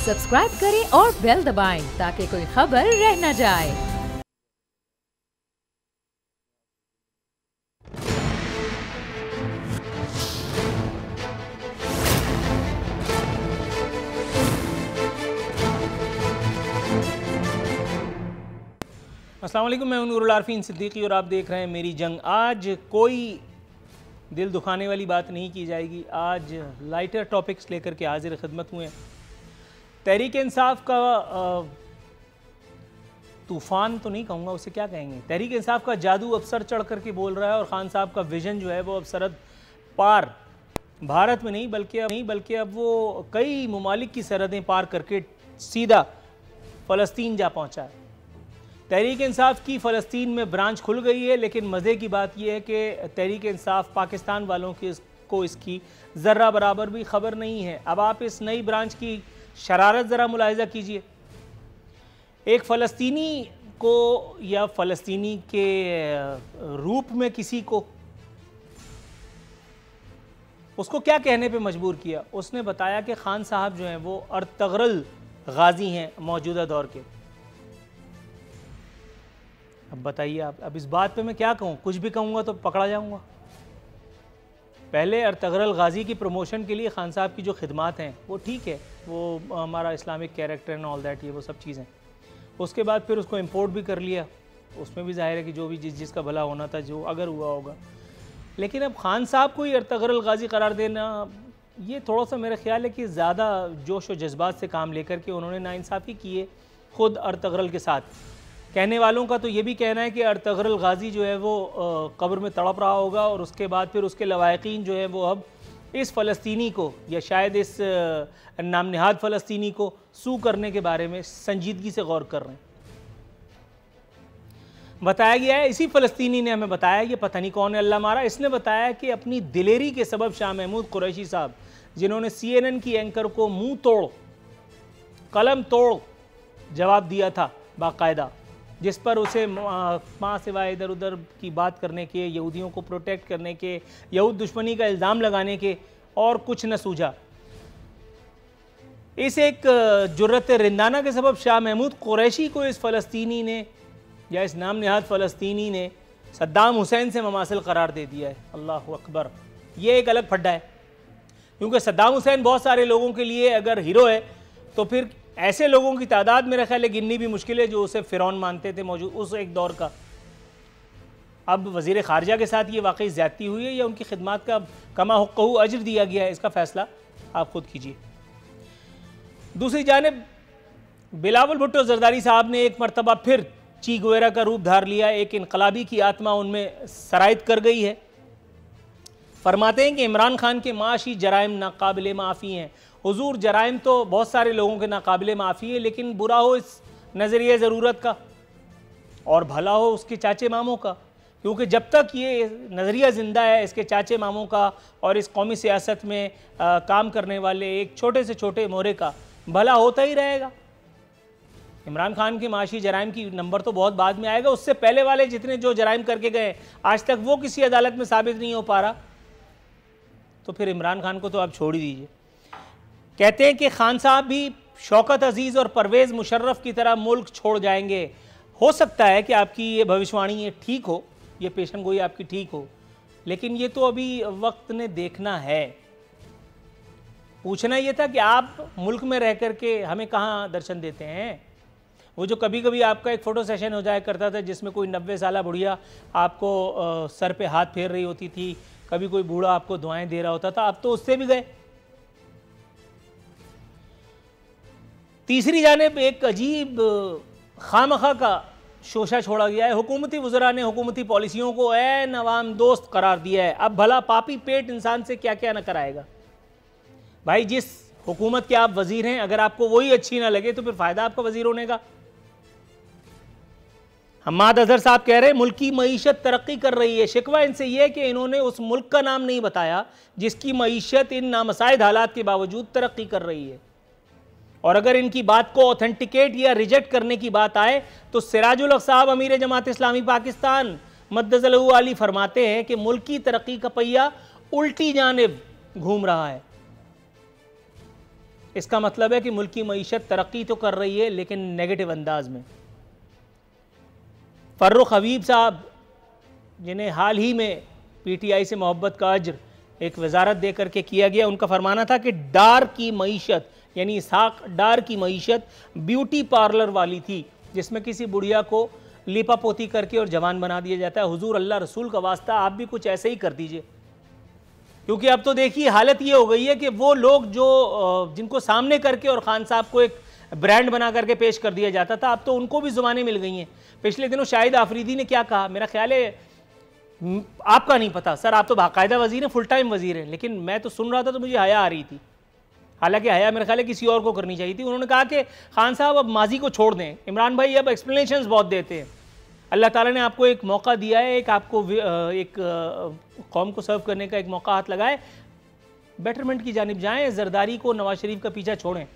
Subscribe करें और bell दबाएं ताकि कोई खबर रह न जाए। अस्सलाम वालेकुम, मैं नूरुल आरफीन सिद्दीकी और आप देख रहे हैं मेरी जंग। आज कोई दिल दुखाने वाली बात नहीं की जाएगी। आज लाइटर टॉपिक्स लेकर के हाजिर खिदमत हुए हैं। तहरीक इंसाफ का तूफ़ान तो नहीं कहूँगा, उसे क्या कहेंगे, तहरीक इंसाफ का जादू अब सर चढ़ करके बोल रहा है और ख़ान साहब का विज़न जो है वो अब सरहद पार, भारत में नहीं बल्कि अब वो कई ममालिक की सरहदें पार करके सीधा फ़लस्तीन जा पहुँचा है। तहरीक इंसाफ की फ़लस्तीन में ब्रांच खुल गई है, लेकिन मज़े की बात यह है कि तहरीक इंसाफ पाकिस्तान वालों को इसकी ज़र्रा बराबर भी ख़बर नहीं है। अब आप इस नई ब्रांच की शरारत ज़रा मुलाहिज़ा कीजिए। एक फ़लस्तीनी को या फ़लस्तीनी के रूप में किसी को उसको क्या कहने पे मजबूर किया। उसने बताया कि ख़ान साहब जो हैं वो अर्तगरल गाज़ी हैं मौजूदा दौर के। अब बताइए आप, अब इस बात पे मैं क्या कहूँ, कुछ भी कहूँगा तो पकड़ा जाऊँगा। पहले अर्तगरल गाज़ी की प्रमोशन के लिए ख़ान साहब की जो खिदमात हैं वो ठीक है, वो हमारा Islamic character and all that, ये वो सब चीज़ें। उसके बाद फिर उसको इंपोर्ट भी कर लिया, उसमें भी जाहिर है कि जो भी जिसका भला होना था, जो अगर हुआ होगा। लेकिन अब ख़ान साहब को ही अर्तगरल गाज़ी करार देना, ये थोड़ा सा मेरा ख्याल है कि ज़्यादा जोश और जज्बात से काम लेकर के उन्होंने नाइंसाफ़ी की है ख़ुद अर्तगरल के साथ। कहने वालों का तो ये भी कहना है कि अर्तगरल गाज़ी जो है वो कब्र में तड़प रहा होगा और उसके बाद फिर उसके लवाहिकीन जो है वो अब इस फ़लस्तीनी को या शायद इस नाम निहाद फ़लस्तीनी को सू करने के बारे में संजीदगी से गौर कर रहे हैं। बताया गया है, इसी फ़लस्तीनी ने हमें बताया, ये पता नहीं कौन है, अल्लाह मारा, इसने बताया कि अपनी दिलेरी के सबब शाह महमूद कुरैशी साहब, जिन्होंने CNN की एंकर को मुँह तोड़, कलम तोड़ जवाब दिया था बाकायदा, जिस पर उसे माँ सिवाय इधर उधर की बात करने के, यहूदियों को प्रोटेक्ट करने के, यहूद दुश्मनी का इल्ज़ाम लगाने के और कुछ न सूझा। इस एक जुर्रत रिंदाना के सबब शाह महमूद कुरैशी को इस फ़लस्तीनी ने या इस नाम निहाद फ़लस्तीनी ने सद्दाम हुसैन से ममासिल करार दे दिया है। अल्लाह अकबर, ये एक अलग फड्डा है, क्योंकि सद्दाम हुसैन बहुत सारे लोगों के लिए अगर हीरो है तो फिर ऐसे लोगों की तादाद मेरा ख्याल है गिननी भी मुश्किल है जो उसे फ़िरौन मानते थे मौजूद उस एक दौर का। अब वज़ीर ख़ारजा के साथ ये वाकई ज़्यादती हुई है या उनकी खिदमात का कमा हुक्कहू अज्र दिया गया है, इसका फ़ैसला आप ख़ुद कीजिए। दूसरी जानिब बिलावल भुट्टो ज़रदारी साहब ने एक मरतबा फिर ची गुवेरा का रूप धार लिया। एक इनकलाबी की आत्मा उनमें सरायत कर गई है। फरमाते हैं कि इमरान खान के माशी जराइम नाकाबिले माफ़ी हैं। हुजूर, जराइम तो बहुत सारे लोगों के नाकाबिले माफ़ी है, लेकिन बुरा हो इस नज़रिए ज़रूरत का और भला हो उसके चाचे मामों का, क्योंकि जब तक ये नज़रिया ज़िंदा है इसके चाचे मामों का और इस कौमी सियासत में काम करने वाले एक छोटे से छोटे मोहरे का भला होता ही रहेगा। इमरान खान के माशी जराइम की नंबर तो बहुत बाद में आएगा, उससे पहले वाले जितने जो जराइम करके गए आज तक वो किसी अदालत में साबित नहीं हो पा रहा, तो फिर इमरान खान को तो आप छोड़ ही दीजिए। कहते हैं कि खान साहब भी शौकत अजीज़ और परवेज़ मुशर्रफ की तरह मुल्क छोड़ जाएंगे। हो सकता है कि आपकी ये भविष्यवाणी ये ठीक हो, ये पेशन गोई आपकी ठीक हो, लेकिन ये तो अभी वक्त ने देखना है। पूछना ये था कि आप मुल्क में रह कर के हमें कहाँ दर्शन देते हैं। वो जो कभी कभी आपका एक फ़ोटो सेशन हो जाया करता था जिसमें कोई 90 साला बुढ़िया आपको सर पे हाथ फेर रही होती थी, कभी कोई बूढ़ा आपको दुआएं दे रहा होता था, अब तो उससे भी गए। तीसरी जानिब एक अजीब खामखा का शोशा छोड़ा गया है। हुकूमती वज़रा ने हुकूमती पॉलिसियों को ऐन अवाम दोस्त करार दिया है। अब भला पापी पेट इंसान से क्या क्या न कराएगा। भाई, जिस हुकूमत के आप वज़ीर हैं, अगर आपको वही अच्छी ना लगे तो फिर फ़ायदा आपका वज़ीर होने का। हम्माद अजहर साहब कह रहे हैं मुल्क की मईशत तरक्की कर रही है। शिकवा इनसे यह है कि इन्होंने उस मुल्क का नाम नहीं बताया जिसकी मईशत इन नामसाइद हालात के बावजूद तरक्की कर रही है। और अगर इनकी बात को ऑथेंटिकेट या रिजेक्ट करने की बात आए तो सिराजुल हक साहब अमीर जमात इस्लामी पाकिस्तान मद्दज़लहू आली फरमाते हैं कि मुल्क की तरक्की का पहिया उल्टी जानिब घूम रहा है। इसका मतलब है कि मुल्क की मईशत तरक्की तो कर रही है लेकिन नेगेटिव अंदाज में। फर्रुख हबीब साहब, जिन्हें हाल ही में पीटीआई से मोहब्बत का अज्र एक वजारत दे करके किया गया, उनका फरमाना था कि डार की मईशत यानी इसहाक डार की मईशत ब्यूटी पार्लर वाली थी, जिसमें किसी बुढ़िया को लिपा पोती करके और जवान बना दिया जाता है। हुजूर अल्लाह रसूल का वास्ता आप भी कुछ ऐसे ही कर दीजिए, क्योंकि अब तो देखिए हालत ये हो गई है कि वो लोग जो जिनको सामने करके और खान साहब को एक ब्रांड बना करके पेश कर दिया जाता था, अब तो उनको भी जुबानें मिल गई हैं। पिछले दिनों शाहिद आफरीदी ने क्या कहा, मेरा ख्याल है आपका नहीं पता सर, आप तो बाकायदा वजीर हैं, फुल टाइम वजीर हैं, लेकिन मैं तो सुन रहा था तो मुझे हया आ रही थी, हालांकि हया मेरे ख्याल है किसी और को करनी चाहिए थी। उन्होंने कहा कि खान साहब अब माजी को छोड़ दें, इमरान भाई अब एक्सप्लेनेशंस बहुत देते हैं, अल्लाह ताला ने आपको एक मौका दिया है, एक आपको एक कौम को सर्व करने का एक मौका हाथ लगाए, बेटरमेंट की जानिब जाएं, जरदारी को नवाज शरीफ का पीछा छोड़ें।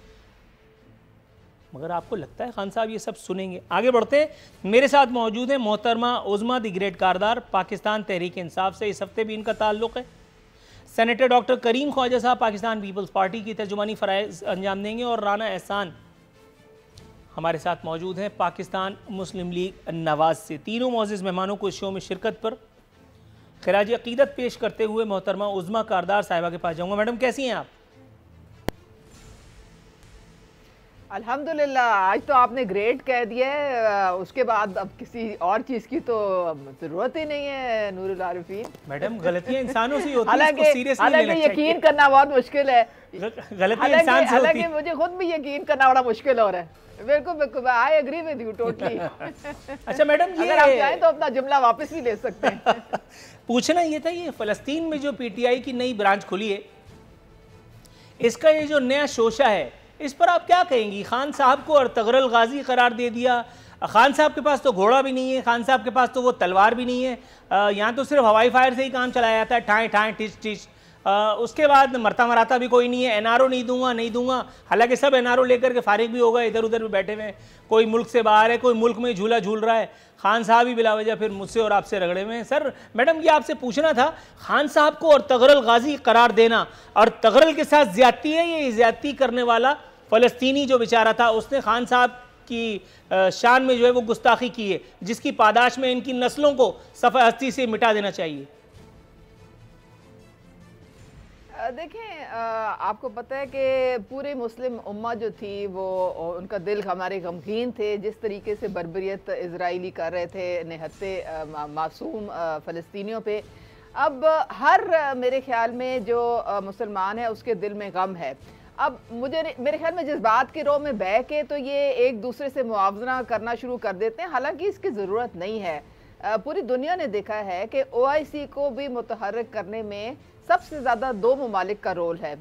मगर आपको लगता है खान साहब ये सब सुनेंगे? आगे बढ़ते हैं। मेरे साथ मौजूद हैं मोहतरमा उज़मा द ग्रेट कारदार, पाकिस्तान तहरीक इंसाफ से इस हफ्ते भी इनका ताल्लुक़ है। सेनेटर डॉक्टर करीम ख्वाजा साहब पाकिस्तान पीपल्स पार्टी की तर्जुमानी फ़राइज़ अंजाम देंगे, और राना एहसान हमारे साथ मौजूद हैं पाकिस्तान मुस्लिम लीग नवाज से। तीनों मोअज़्ज़िज़ मेहमानों को इस शो में शिरकत पर खिराज अक़ीदत पेश करते हुए मोहतरमा उज़मा कारदार साहिबा के पास जाऊँगा। मैडम कैसी हैं आप? अल्हम्दुलिल्लाह, आज तो आपने ग्रेट कह दिया है, उसके बाद अब किसी और चीज़ की तो ज़रूरत ही नहीं है नूरुल आरिफीन। मैडम गलतियाँ इंसानों से ही होती हैं, इसको सीरियसली लेना चाहिए। यकीन करना बहुत मुश्किल है, गलतियाँ इंसान से होती हैं। मुझे खुद भी यकीन करना बड़ा मुश्किल हो रहा है। बिल्कुल बिल्कुल, I agree with you totally. अच्छा मैडम, अगर आप चाहें तो अपना जुमला वापस भी ले सकते हैं। पूछना ये था, ये फ़लस्तीन में जो पीटीआई की नई ब्रांच खुली है, इसका ये जो नया शोशा है, इस पर आप क्या कहेंगी? खान साहब को अर्तगरल गाजी करार दे दिया। खान साहब के पास तो घोड़ा भी नहीं है, खान साहब के पास तो वो तलवार भी नहीं है, यहाँ तो सिर्फ हवाई फायर से ही काम चलाया जाता है, ठाएँ ठाएँ टिच टिच। उसके बाद मरता मराता भी कोई नहीं है, एनआरओ नहीं दूंगा। हालांकि सब एनआरओ लेकर के फारिग भी हो गए, इधर उधर भी बैठे हुए हैं, कोई मुल्क से बाहर है, कोई मुल्क में झूला झूल रहा है। खान साहब ही बिला वजह फिर मुझसे और आपसे रगड़े में। सर मैडम, ये आपसे पूछना था, खान साहब को अर्तगरल गाजी करार देना और तगरल के साथ ज्यादती है, ये ज्यादती करने वाला फ़लस्तीनी जो बेचारा था, उसने खान साहब की शान में जो है वो गुस्ताखी की है, जिसकी पादाश में इनकी नस्लों को सफ़ा हस्ती से मिटा देना चाहिए। देखें, आपको पता है कि पूरी मुस्लिम उम्मा जो थी वो उनका दिल हमारे गमगीन थे, जिस तरीके से बर्बरियत इजराइली कर रहे थे निहत्ते मासूम फ़लस्तीनियों पे। अब हर मेरे ख्याल में जो मुसलमान है उसके दिल में गम है। अब मेरे ख्याल में जिस बात की रो में बह के तो ये एक दूसरे से मुआवजा करना शुरू कर देते हैं, हालांकि इसकी ज़रूरत नहीं है। पूरी दुनिया ने देखा है कि OIC को भी मुतहर्रिक करने में सबसे ज़्यादा दो ममालिक का रोल है,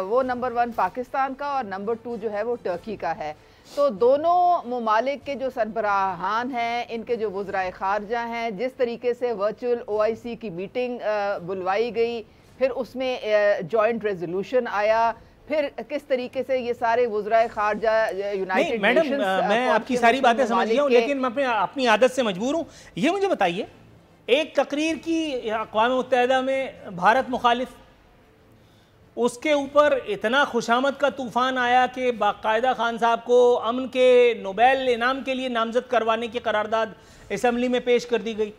वो नंबर 1 पाकिस्तान का और नंबर 2 जो है वो टर्की का है। तो दोनों ममालिक के जो सरबराहान हैं, इनके जो वज़राए ख़ारजा हैं, जिस तरीके से वर्चुअल OIC की मीटिंग बुलवाई गई, फिर उसमें जॉइंट रेजोल्यूशन आया, फिर किस तरीके से ये सारे वज़राए ख़ारजा यूनाइटेड मैडम, मैं आपकी सारी बातें समझ गया हूँ, लेकिन मैं अपनी आदत से मजबूर हूँ। ये मुझे बताइए, एक तकरीर की अक़वाम मुत्तहिदा में भारत मुखालिफ, उसके ऊपर इतना खुशामद का तूफ़ान आया कि बाकायदा खान साहब को अमन के नोबेल इनाम के लिए नामज़द करवाने की करारदाद असम्बली में पेश कर दी गई।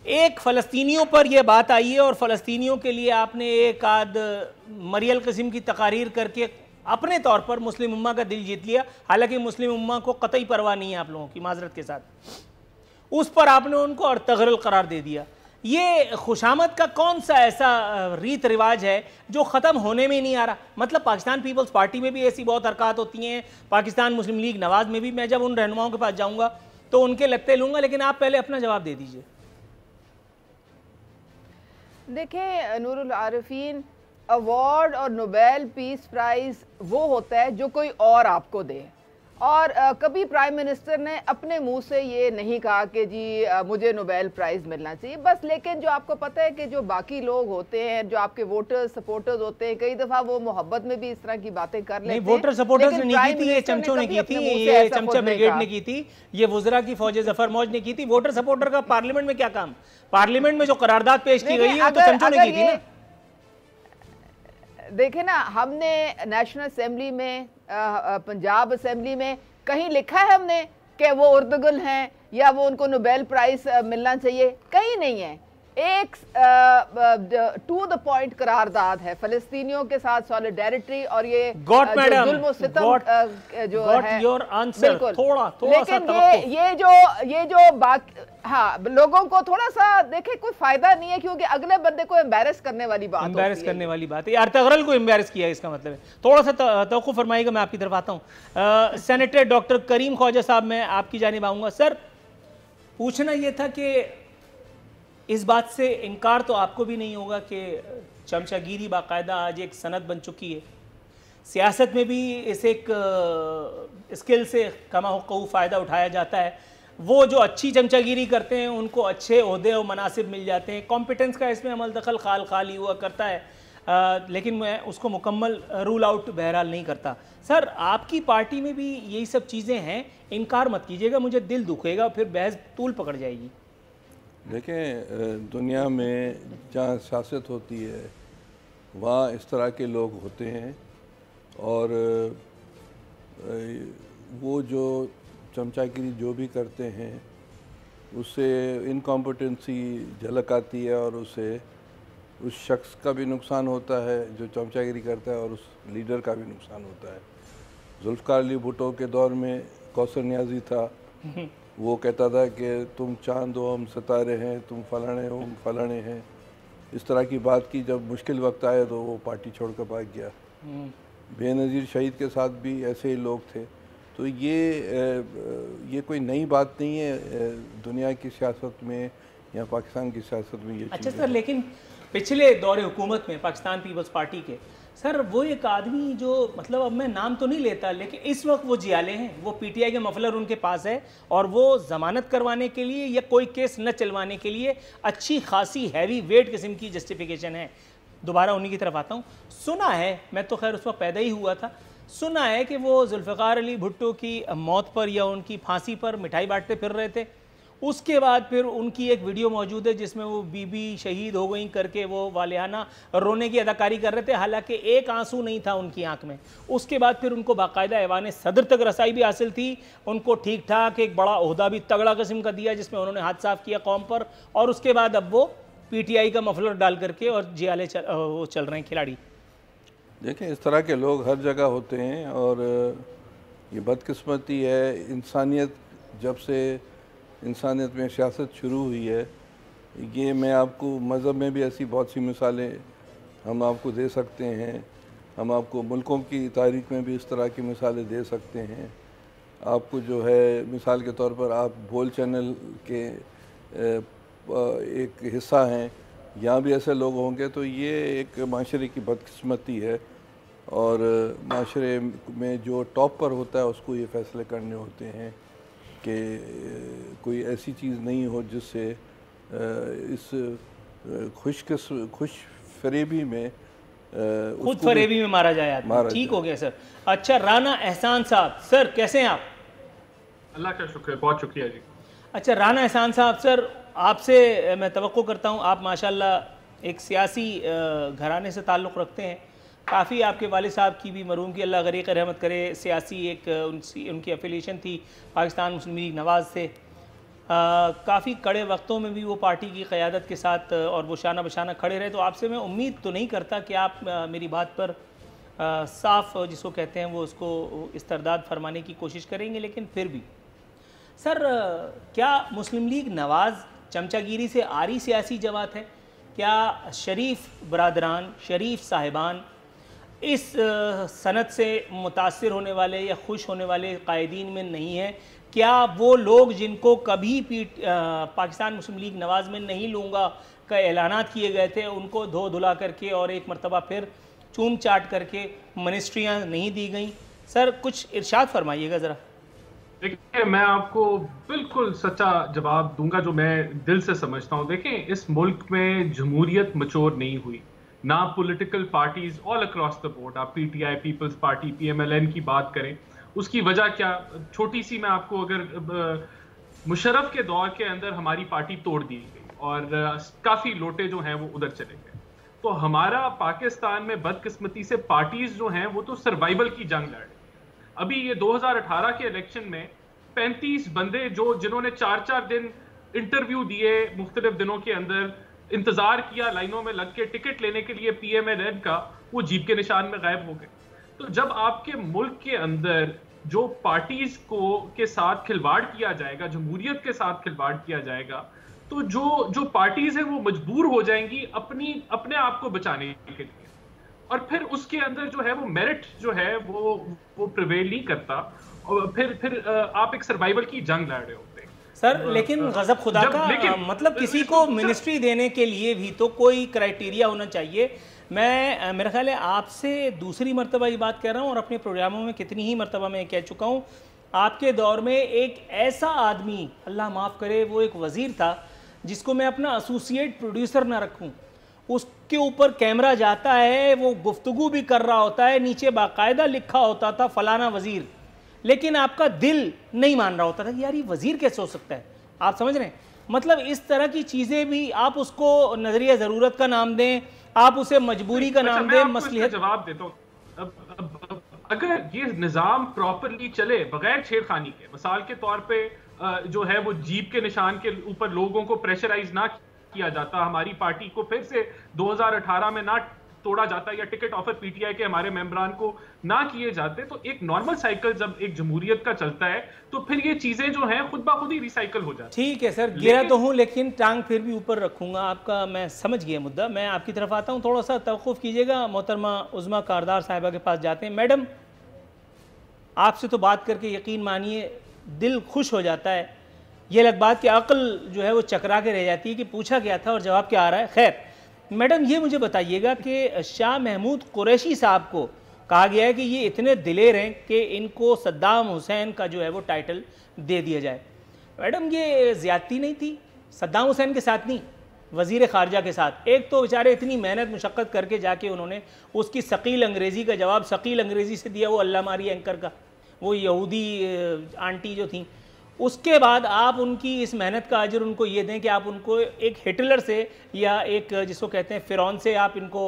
एक फ़लस्तीनियों पर यह बात आई है और फ़लस्तीनियों के लिए आपने एक आध मरियल किस्म की तकारीर करके अपने तौर पर मुस्लिम उम्मा का दिल जीत लिया। हालांकि मुस्लिम उम्मा को कतई परवाह नहीं है आप लोगों की, माजरत के साथ, उस पर आपने उनको अर्तगरल करार दे दिया। ये खुशामद का कौन सा ऐसा रीत रिवाज है जो ख़त्म होने में नहीं आ रहा? मतलब पाकिस्तान पीपल्स पार्टी में भी ऐसी बहुत हरकत होती हैं, पाकिस्तान मुस्लिम लीग नवाज में भी। मैं जब उन रहनुमाओं के पास जाऊँगा तो उनके लगते लूँगा, लेकिन आप पहले अपना जवाब दे दीजिए। देखें नूरुल आरिफीन, अवार्ड और नोबेल पीस प्राइज़ वो होता है जो कोई और आपको दे, और कभी प्राइम मिनिस्टर ने अपने मुंह से ये नहीं कहा कि जी मुझे नोबेल प्राइज़ मिलना चाहिए बस। लेकिन जो आपको पता है कि जो बाकी लोग होते हैं, जो आपके वोटर्स सपोर्टर्स होते हैं, कई दफ़ा वो मोहब्बत में भी इस तरह की बातें कर लेते हैं। वोटर सपोर्टर्स ने नहीं की थी, ये चमचों ने की थी, ये चमचा ब्रिगेड ने की थी, ये वुज़रा की फौज जफर मौज ने की थी। वोटर सपोर्टर का पार्लियामेंट में क्या काम? पार्लियामेंट में जो करारदाद पेश की गई है तो चमचों ने की थी ना। देखे ना, हमने नेशनल असेंबली में, पंजाब असेंबली में कहीं लिखा है हमने कि वो उर्दुगुल हैं या वो उनको नोबेल प्राइज मिलना चाहिए? कहीं नहीं है। एक टू द पॉइंट करारदाद है फ़लस्तीनियों के साथ सॉलिडेरिटी, और ये जुल्म सितम जो है, बिल्कुल। लेकिन ये जो बाकी, हाँ, लोगों को थोड़ा सा देखे, कोई फायदा नहीं है, क्योंकि अगले बंदे को एम्बैरेस करने वाली बात है। अर्तगरल को एम्बैरेस किया, इसका मतलब है। थोड़ा सा तवक्कुफ फरमाइएगा, मैं आपकी तरफ आता हूँ। सेनेटर डॉक्टर करीम ख्वाजा साहब, मैं आपकी जानिब आऊँगा। सर, पूछना यह था कि इस बात से इनकार तो आपको भी नहीं होगा कि चमचागिरी बाकायदा आज एक सनत बन चुकी है। सियासत में भी इस एक स्किल से कमा हुक्कू फ़ायदा उठाया जाता है। वो जो अच्छी चमचागिरी करते हैं उनको अच्छे ओहदे और मनासिब मिल जाते हैं। कॉम्पिटेंस का इसमें अमल दखल खाल ही हुआ करता है, लेकिन मैं उसको मुकम्मल रूल आउट बहरहाल नहीं करता। सर, आपकी पार्टी में भी यही सब चीज़ें हैं, इनकार मत कीजिएगा, मुझे दिल दुखेगा, फिर बहस तूल पकड़ जाएगी। देखें, दुनिया में जहाँ सियासत होती है वहाँ इस तरह के लोग होते हैं, और वो जो चमचागिरी जो भी करते हैं उससे इनकॉम्पिटेंसी झलक आती है, और उससे उस शख्स का भी नुकसान होता है जो चमचागिरी करता है, और उस लीडर का भी नुकसान होता है। जुल्फ़िकार अली भुट्टो के दौर में कौसर नियाज़ी था, वो कहता था कि तुम चांद हो, हम सितारे हैं, तुम फलाने हो, हम फलाने हैं। इस तरह की बात की। जब मुश्किल वक्त आया तो वो पार्टी छोड़कर भाग गया। बेनज़ीर शहीद के साथ भी ऐसे ही लोग थे। तो ये कोई नई बात नहीं है दुनिया की सियासत में या पाकिस्तान की सियासत में ये। अच्छा सर, लेकिन पिछले दौरे हुकूमत में पाकिस्तान पीपल्स पार्टी के, सर, वो एक आदमी जो, मतलब अब मैं नाम तो नहीं लेता, लेकिन इस वक्त वो जियाले हैं, वो पीटीआई के मफलर उनके पास है, और वो ज़मानत करवाने के लिए या कोई केस न चलवाने के लिए अच्छी खासी हैवी वेट किस्म की जस्टिफिकेशन है। दोबारा उन्हीं की तरफ आता हूँ। सुना है, मैं तो खैर उस वक्त पैदा ही हुआ था, सुना है कि वो जुल्फ़िकार अली भुट्टो की मौत पर या उनकी फांसी पर मिठाई बांटते फिर रहे थे। उसके बाद फिर उनकी एक वीडियो मौजूद है जिसमें वो बीबी शहीद हो गई करके वो वालियाना रोने की अदाकारी कर रहे थे, हालांकि एक आंसू नहीं था उनकी आंख में। उसके बाद फिर उनको बाकायदा ऐवान सदर तक रसाई भी हासिल थी, उनको ठीक ठाक एक बड़ा ओहदा भी तगड़ा किस्म का दिया जिसमें उन्होंने हाथ साफ किया कौम पर, और उसके बाद अब वो पीटीआई का मफलर डाल करके और जियाले वो चल रहे हैं खिलाड़ी। देखें, इस तरह के लोग हर जगह होते हैं, और ये बदकिस्मती है। इंसानियत, जब से इंसानियत में सियासत शुरू हुई है, ये मैं आपको मज़हब में भी ऐसी बहुत सी मिसालें हम आपको दे सकते हैं। हम आपको मुल्कों की तारीख़ में भी इस तरह की मिसालें दे सकते हैं। आपको जो है, मिसाल के तौर पर आप भोल चैनल के एक हिस्सा हैं, यहाँ भी ऐसे लोग होंगे। तो ये एक माशरे की बदकिस्मती है, और माशरे में जो टॉप पर होता है उसको ये फ़ैसले करने होते हैं कि कोई ऐसी चीज़ नहीं हो जिससे इस खुश फरेबी में खुद फरेबी में मारा जाए आदमी। ठीक हो गया सर। अच्छा, राना एहसान साहब, सर कैसे हैं आप? अल्लाह का शुक्र है, बहुत शुक्रिया जी। अच्छा, राना एहसान साहब, सर आपसे मैं तवक्को करता हूँ, आप माशाल्लाह एक सियासी घराने से ताल्लुक़ रखते हैं। काफ़ी आपके वालिद साहब की भी, मरहूम की अल्लाह गरीक़ रहमत करे, सियासी एक उनकी एफिलिएशन थी पाकिस्तान मुस्लिम लीग नवाज़ से। काफ़ी कड़े वक्तों में भी वो पार्टी की क़यादत के साथ और वो शाना बशाना खड़े रहे। तो आपसे मैं उम्मीद तो नहीं करता कि आप मेरी बात पर साफ़ जिसको कहते हैं वो उसको इस्तरदाद फरमाने की कोशिश करेंगे, लेकिन फिर भी सर, क्या मुस्लिम लीग नवाज़ चमचागिरी से आरी सियासी जमात है? क्या शरीफ बरादरान, शरीफ साहिबान इस सनत से मुतासिर होने वाले या खुश होने वाले कायदीन में नहीं है? क्या वो लोग जिनको कभी पाकिस्तान मुस्लिम लीग नवाज़ में नहीं लूँगा का ऐलानात किए गए थे, उनको धो धुला करके और एक मरतबा फिर चूम चाट करके मिनिस्ट्रियाँ नहीं दी गई? सर कुछ इरशाद फरमाइएगा ज़रा। देखिए, मैं आपको बिल्कुल सच्चा जवाब दूंगा जो मैं दिल से समझता हूँ। देखें, इस मुल्क में जमहूरियत मचोर नहीं हुई, ना political parties all across the board, आप पीटीआई, पीपल्स पार्टी, पीएमएलएन की बात करें, उसकी वजह क्या? छोटी सी मैं आपको, अगर मुशर्रफ के दौर के अंदर हमारी पार्टी तोड़ दी गई और काफ़ी लोटे जो हैं वो उधर चले गए। तो हमारा पाकिस्तान में बदकिस्मती से पार्टीज जो हैं वो तो सर्वाइवल की जंग लड़ रही। अभी ये 2018 के इलेक्शन में 35 बंदे जिन्होंने 4-4 दिन इंटरव्यू दिए, मुख्तलिफ दिनों के अंदर इंतजार किया लाइनों में लग के टिकट लेने के लिए PMLN का, वो जीप के निशान में गायब हो गए। तो जब आपके मुल्क के अंदर जो पार्टीज के साथ खिलवाड़ किया जाएगा, जमहूरियत के साथ खिलवाड़ किया जाएगा, तो जो पार्टीज है वो मजबूर हो जाएंगी अपने आप को बचाने के लिए, और फिर उसके अंदर जो है वो मेरिट जो है वो प्रिवेल नहीं करता, और फिर आप एक सर्वाइवल की जंग लड़ रहे होते हैं सर। लेकिन गजब खुदा का मतलब किसी को मिनिस्ट्री देने के लिए भी तो कोई क्राइटेरिया होना चाहिए। मैं मेरा ख्याल है आपसे दूसरी मर्तबा ये बात कह रहा हूँ, और अपने प्रोग्रामों में कितनी ही मर्तबा मैं कह चुका हूँ, आपके दौर में एक ऐसा आदमी, अल्लाह माफ़ करे, वो एक वज़ीर था जिसको मैं अपना एसोसिएट प्रोड्यूसर ना रखूँ, उसके ऊपर कैमरा जाता है, वो गुफ्तगू भी कर रहा होता है, नीचे बाकायदा लिखा होता था फलाना वज़ीर, लेकिन आपका दिल नहीं मान रहा होता था कि यार ये वज़ीर कैसे हो सकता है। आप समझ रहे हैं? मतलब इस तरह की चीज़ें भी, आप उसको नज़रिया ज़रूरत का नाम दें, आप उसे मजबूरी का नाम दें, मसलिहत। जवाब देता हूँ, अगर ये निज़ाम प्रॉपरली चले बगैर छेड़खानी के, मिसाल के तौर पे जो है वो जीप के निशान के ऊपर लोगों को प्रेशराइज ना किया जाता, हमारी पार्टी को फिर से 2018 में ना तोड़ा जाता, या टिकट ऑफर PTI के हमारे मेंबरान को ना किए जाते, तो एक नॉर्मल साइकिल जब एक जमहूरियत का चलता है तो फिर ये चीजें जो हैं खुद ब खुद ही रिसाइकल हो जाती। ठीक है सर, गिरा तो हूँ लेकिन टांग फिर भी ऊपर रखूंगा। आपका मैं समझ गया मुद्दा, मैं आपकी तरफ आता हूँ, थोड़ा सा तवक़ुफ़ कीजिएगा। मोहतरमा उज़्मा कारदार साहिबा के पास जाते हैं। मैडम, आपसे तो बात करके यकीन मानिए दिल खुश हो जाता है, ये लग बात कि अक्ल जो है वो चकरा के रह जाती है कि पूछा गया था और जवाब क्या आ रहा है। खैर मैडम, ये मुझे बताइएगा कि शाह महमूद कुरैशी साहब को कहा गया है कि ये इतने दिलेर हैं कि इनको सद्दाम हुसैन का जो है वो टाइटल दे दिया जाए। मैडम, ये ज़्यादती नहीं थी? सद्दाम हुसैन के साथ नहीं, वज़ीर ख़ारजा के साथ। एक तो बेचारे इतनी मेहनत मुशक्क़त करके जाके उन्होंने उसकी सकील अंग्रेज़ी का जवाब सकील अंग्रेज़ी से दिया, वो अल्लाह मारी एंकर का, वो यहूदी आंटी जो थी। उसके बाद आप उनकी इस मेहनत का अजर उनको ये दें कि आप उनको एक हिटलर से या एक जिसको कहते हैं फ़िरौन से आप इनको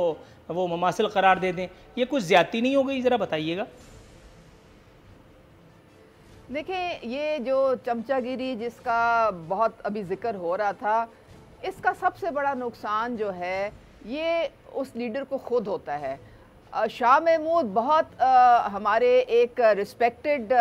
वो ममासिल करार दे दें, ये कुछ ज़्यादती नहीं हो गई? ज़रा बताइएगा। देखिए, ये जो चमचागिरी जिसका बहुत अभी जिक्र हो रहा था, इसका सबसे बड़ा नुकसान जो है ये उस लीडर को खुद होता है। शाह महमूद बहुत हमारे एक रिस्पेक्टेड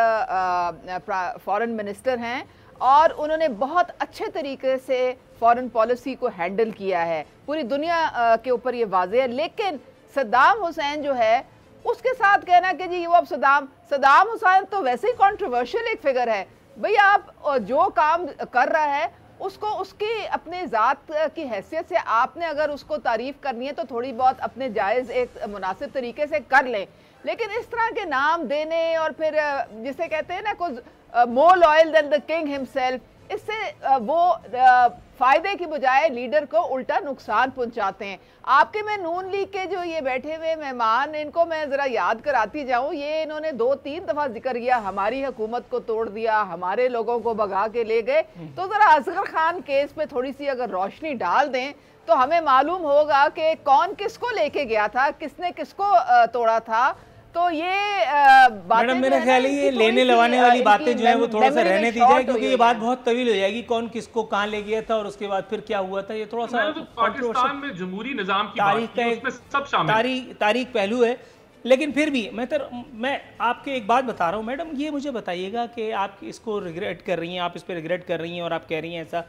फॉरेन मिनिस्टर हैं और उन्होंने बहुत अच्छे तरीके से फॉरेन पॉलिसी को हैंडल किया है, पूरी दुनिया के ऊपर ये वाज़ेह है। लेकिन सद्दाम हुसैन जो है, उसके साथ कहना कि जी वो अब सद्दाम हुसैन तो वैसे ही कंट्रोवर्शियल एक फिगर है। भाई आप जो काम कर रहा है उसको उसकी अपने ज़ात की हैसियत से आपने अगर उसको तारीफ़ करनी है तो थोड़ी बहुत अपने जायज़ एक मुनासिब तरीके से कर लें, लेकिन इस तरह के नाम देने और फिर जिसे कहते हैं ना कुछ more loyal than the king himself, इससे वो फ़ायदे की बजाय लीडर को उल्टा नुकसान पहुंचाते हैं। आपके में नून लीग के जो ये बैठे हुए मेहमान, इनको मैं ज़रा याद कराती जाऊं, ये इन्होंने 2-3 दफ़ा जिक्र किया हमारी हुकूमत को तोड़ दिया, हमारे लोगों को भगा के ले गए। तो ज़रा असगर खान केस पे थोड़ी सी अगर रोशनी डाल दें तो हमें मालूम होगा कि कौन किसको लेके गया था, किसने किसको तोड़ा था। तो ये मैडम मेरा ख्याल है ये लेने लगाने वाली बातें जो है वो थोड़ा सा रहने दी जाए, क्योंकि ये बात बहुत तवील हो जाएगी, कौन किसको कहाँ ले गया था और उसके बाद फिर क्या हुआ था। ये थोड़ा सा पाकिस्तान में जमहूरी निजाम की तारीख का एक सब शामिल तारीख पहलू है। लेकिन फिर भी मैं आपके एक बात बता रहा हूँ मैडम, ये मुझे बताइएगा कि आप इसको रिग्रेट कर रही हैं, आप इस पर रिग्रेट कर रही हैं और आप कह रही हैं ऐसा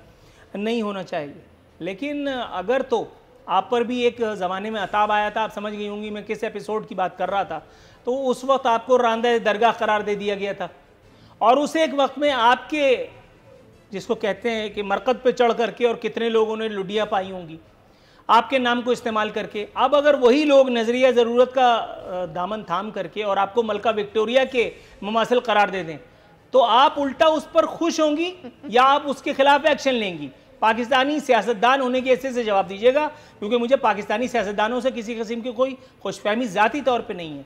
नहीं होना चाहिए, लेकिन अगर तो आप पर भी एक ज़माने में अताब आया था, आप समझ गई होंगी मैं किस एपिसोड की बात कर रहा था, तो उस वक्त आपको रांदा दरगाह करार दे दिया गया था और उस एक वक्त में आपके जिसको कहते हैं कि मरकत पे चढ़ करके और कितने लोगों ने लुडिया पाई होंगी आपके नाम को इस्तेमाल करके। अब अगर वही लोग नज़रिया ज़रूरत का दामन थाम करके और आपको मलका विक्टोरिया के मुमासिल करार दे दें तो आप उल्टा उस पर खुश होंगी या आप उसके खिलाफ एक्शन लेंगी? पाकिस्तानी सियासतदान होने के ऐसे से जवाब दीजिएगा, क्योंकि मुझे पाकिस्तानी सियासतदानों से किसी किस्म की कोई खुशफहमी ज़ाती तौर पे नहीं है।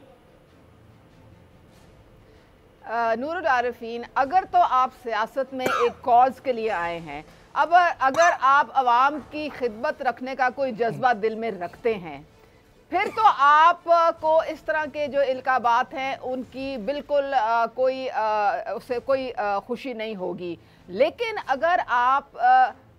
नूरुल आरिफीन, अगर तो आप सियासत में एक कॉज के लिए आए हैं, अब अगर आप आवाम की खिदमत रखने का कोई जज्बा दिल में रखते हैं फिर तो आपको इस तरह के जो इल्काबात हैं उनकी बिल्कुल उससे कोई खुशी नहीं होगी। लेकिन अगर आप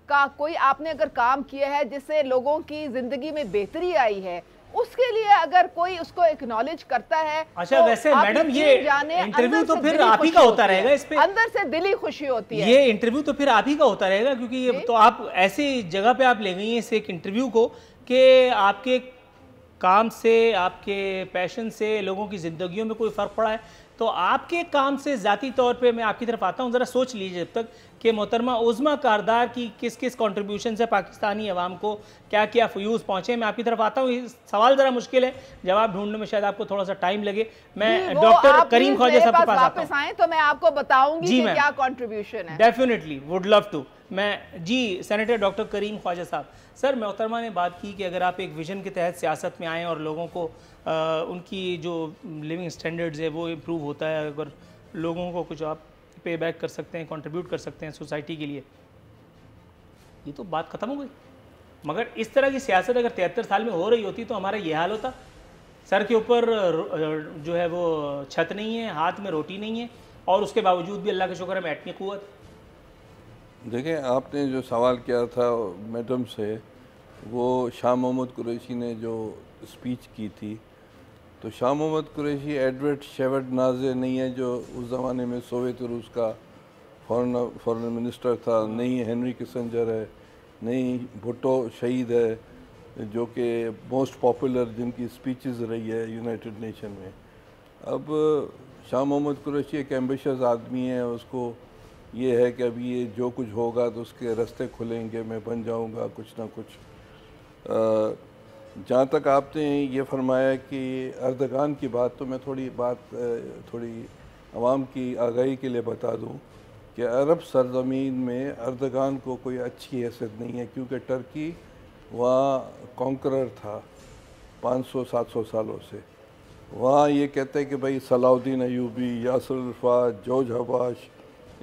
का कोई आपने अगर काम किया है जिससे लोगों की जिंदगी में बेहतरी आई है, उसके लिए अगर कोई उसको एक्नॉलेज करता है। अच्छा, तो वैसे मैडम ये इंटरव्यू तो फिर आप ही का होता रहेगा, इस पे अंदर से दिली खुशी होती है। ये इंटरव्यू तो फिर आप ही का होता रहेगा, क्योंकि ये तो आप ऐसी जगह पे आप ले गई हैं इस एक इंटरव्यू को कि आपके काम से, आपके पैशन से लोगों की ज़िंदगियों में कोई फ़र्क पड़ा है। तो आपके काम से ज़ाती तौर पे मैं आपकी तरफ आता हूँ, ज़रा सोच लीजिए जब तक कि मोहतरमा उज़्मा कारदार की किस किस कंट्रीब्यूशन से पाकिस्तानी अवाम को क्या क्या फ्यूज़ पहुँचे। मैं आपकी तरफ आता हूँ। ये सवाल ज़रा मुश्किल है, जवाब ढूंढने में शायद आपको थोड़ा सा टाइम लगे। मैं डॉक्टर करीम ख्वाजा साहब के पास वापस आए तो मैं आपको बताऊंगी कि क्या कंट्रीब्यूशन है। Definitely would love to. मैं जी सेनेटर डॉक्टर करीम ख्वाजा साहब, सर मोहतरमा ने बात की कि अगर आप एक विजन के तहत सियासत में आएँ और लोगों को उनकी जो लिविंग स्टैंडर्ड्स है वो इम्प्रूव होता है, अगर लोगों को कुछ आप पे बैक कर सकते हैं, कंट्रीब्यूट कर सकते हैं सोसाइटी के लिए, ये तो बात ख़त्म हो गई। मगर इस तरह की सियासत अगर 73 साल में हो रही होती तो हमारा ये हाल होता। सर के ऊपर जो है वो छत नहीं है, हाथ में रोटी नहीं है, और उसके बावजूद भी अल्लाह का शुक्र है में एटमी क़ुव्वत। देखें, आपने जो सवाल किया था मैडम से, वो शाह मोहम्मद कुरैशी ने जो स्पीच की थी, तो शाह मोहम्मद कुरैशी एडवर्ड शेवरडनाज़े नहीं है जो उस ज़माने में सोवियत रूस का फॉरेन मिनिस्टर था, नहीं हेनरी किसिंजर है, नहीं भुट्टो शहीद है जो कि मोस्ट पॉपुलर जिनकी स्पीचेस रही है यूनाइटेड नेशन में। अब शाह मोहम्मद कुरैशी एक एम्बिशियस आदमी है, उसको ये है कि अभी ये जो कुछ होगा तो उसके रास्ते खुलेंगे, मैं बन जाऊंगा कुछ ना कुछ। जहाँ तक आपने ये फरमाया कि अर्दगान की बात, तो मैं थोड़ी आवाम की आगाही के लिए बता दूँ कि अरब सरज़मीन में अर्दगान को कोई अच्छी हैसियत नहीं है, क्योंकि टर्की वहाँ कॉन्करर था 500-700 सालों से। वहाँ ये कहते हैं कि भाई सलाउद्दीन अयूबी, यासिर अरफ़ात, जॉर्ज हबाश,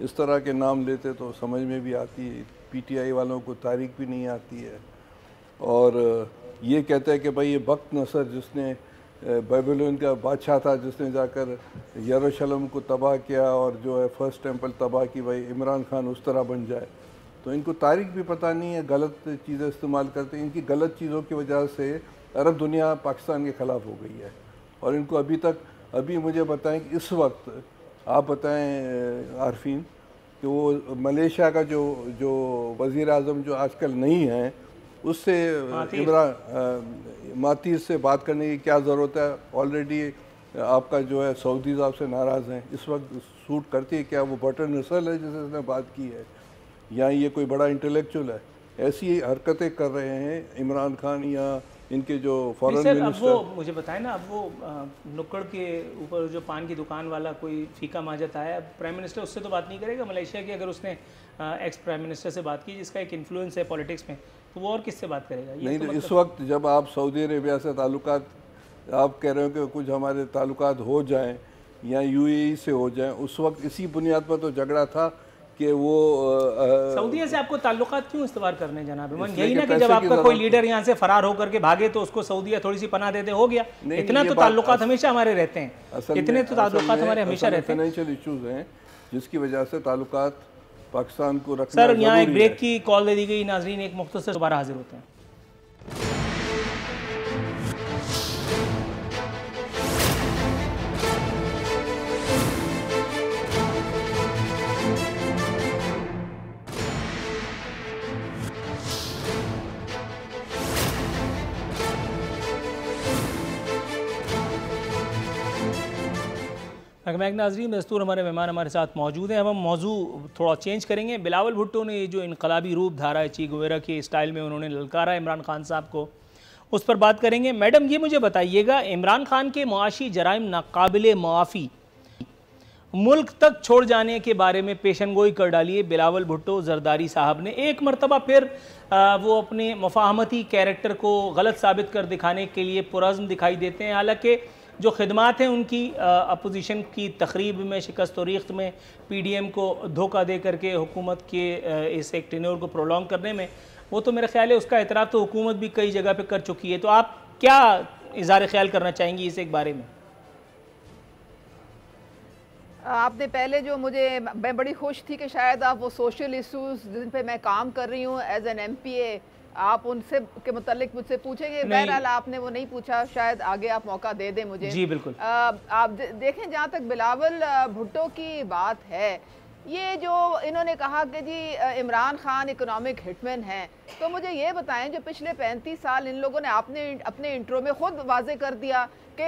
इस तरह के नाम लेते तो समझ में भी आती है, पीटीआई वालों को तारीख भी नहीं आती है। और ये कहते हैं कि भाई ये बख्त नसर जिसने बेबीलोन का बादशाह था, जिसने जाकर यरूशलेम को तबाह किया और जो है फर्स्ट टेंपल तबाह की, भाई इमरान खान उस तरह बन जाए। तो इनको तारीख भी पता नहीं है, गलत चीज़ें इस्तेमाल करते हैं। इनकी गलत चीज़ों की वजह से अरब दुनिया पाकिस्तान के ख़िलाफ़ हो गई है। और इनको अभी मुझे बताएं कि इस वक्त आप बताएं आरफीन कि वो मलेशिया का जो वज़ीर आज़म जो आजकल नहीं है, उससे इमरान मातीर से बात करने की क्या ज़रूरत है? ऑलरेडी आपका जो है सऊदीज़ आपसे नाराज़ हैं। इस वक्त सूट करती है क्या? वो बटर नस्ल है जिसे उसने बात की है, या ये कोई बड़ा इंटेलेक्चुअल है? ऐसी हरकतें कर रहे हैं इमरान खान या इनके जो फॉरेन मिनिस्टर। अब वो मुझे बताएं ना, अब वो नुक्कड़ के ऊपर जो पान की दुकान वाला कोई फीका माजत आया, प्राइम मिनिस्टर उससे तो बात नहीं करेगा मलेशिया की? अगर उसने एक्स प्राइम मिनिस्टर से बात की जिसका एक इन्फ्लुएंस है पॉलिटिक्स में, तो वो और किससे बात करेगा? नहीं, तो इस वक्त जब आप सऊदी अरेबिया से ताल्लुकात, आप कह रहे हो कि कुछ हमारे ताल्लुकात हो जाएं या यूएई से हो जाएं, उस वक्त इसी बुनियाद पर तो झगड़ा था कि वो सऊदीया से आपको ताल्लुकात क्यों इस्तेमाल करने जनाब? यही ना कि जब आपका कोई लीडर यहाँ से फरार होकर के भागे तो उसको सऊदीया थोड़ी सी पनाह देते, हो गया। इतना तो ताल्लुकात हमेशा हमारे रहते हैं, इतने तो ताल्लुकात हमारे हमेशा रहते हैं। फाइनेंशियल इश्यूज हैं जिसकी वजह से ताल्लुकात पाकिस्तान को रखना। सर यहाँ एक ब्रेक की कॉल दे दी गई, नाजरीन एक मुख्तसर दोबारा हाजिर होते हैं। नाज़रीन दस्तूर हमारे मेहमान हमारे साथ मौजूद हैं। अब हम मौजू थोड़ा चेंज करेंगे। बिलावल भुट्टो ने ये जो इनकलाबी रूप धारा है, ची गुवेरा के स्टाइल में उन्होंने ललकारा इमरान खान साहब को, उस पर बात करेंगे। मैडम ये मुझे बताइएगा, इमरान खान के मुआशी जराइम नाकाबिले मुआफ़ी मुल्क तक छोड़ जाने के बारे में पेशनगोई कर डाली है बिलावल भुट्टो जरदारी साहब ने। एक मरतबा फिर वो अपने मुफाहमती कैरेक्टर को गलत साबित कर दिखाने के लिए पुरज़्म दिखाई देते हैं। हालांकि जो खिदमात हैं उनकी अपोजिशन की तकरीब में, शिकस्त और रीख्त में, पीडीएम को धोखा दे करके हुकूमत के इस एक टेन्योर को प्रोलॉन्ग करने में, वो तो मेरा ख्याल है उसका एतराफ़ तो हुकूमत भी कई जगह पे कर चुकी है। तो आप क्या इज़हार ख्याल करना चाहेंगी इस एक बारे में? आपने पहले जो मैं बड़ी खुश थी कि शायद आप वो सोशल इश्यूज जिन पे मैं काम कर रही हूँ एज एन MPA, आप उनसे के मुतालिक मुझसे पूछेंगे। बहरहाल आपने वो नहीं पूछा, शायद आगे आप मौका दे दें मुझे। जी बिल्कुल। आप देखें, जहाँ तक बिलावल भुट्टो की बात है, ये जो इन्होंने कहा कि जी इमरान खान इकोनॉमिक हिटमैन हैं, तो मुझे ये बताएं जो पिछले 35 साल इन लोगों ने आपने अपने इंट्रो में खुद वाजे कर दिया कि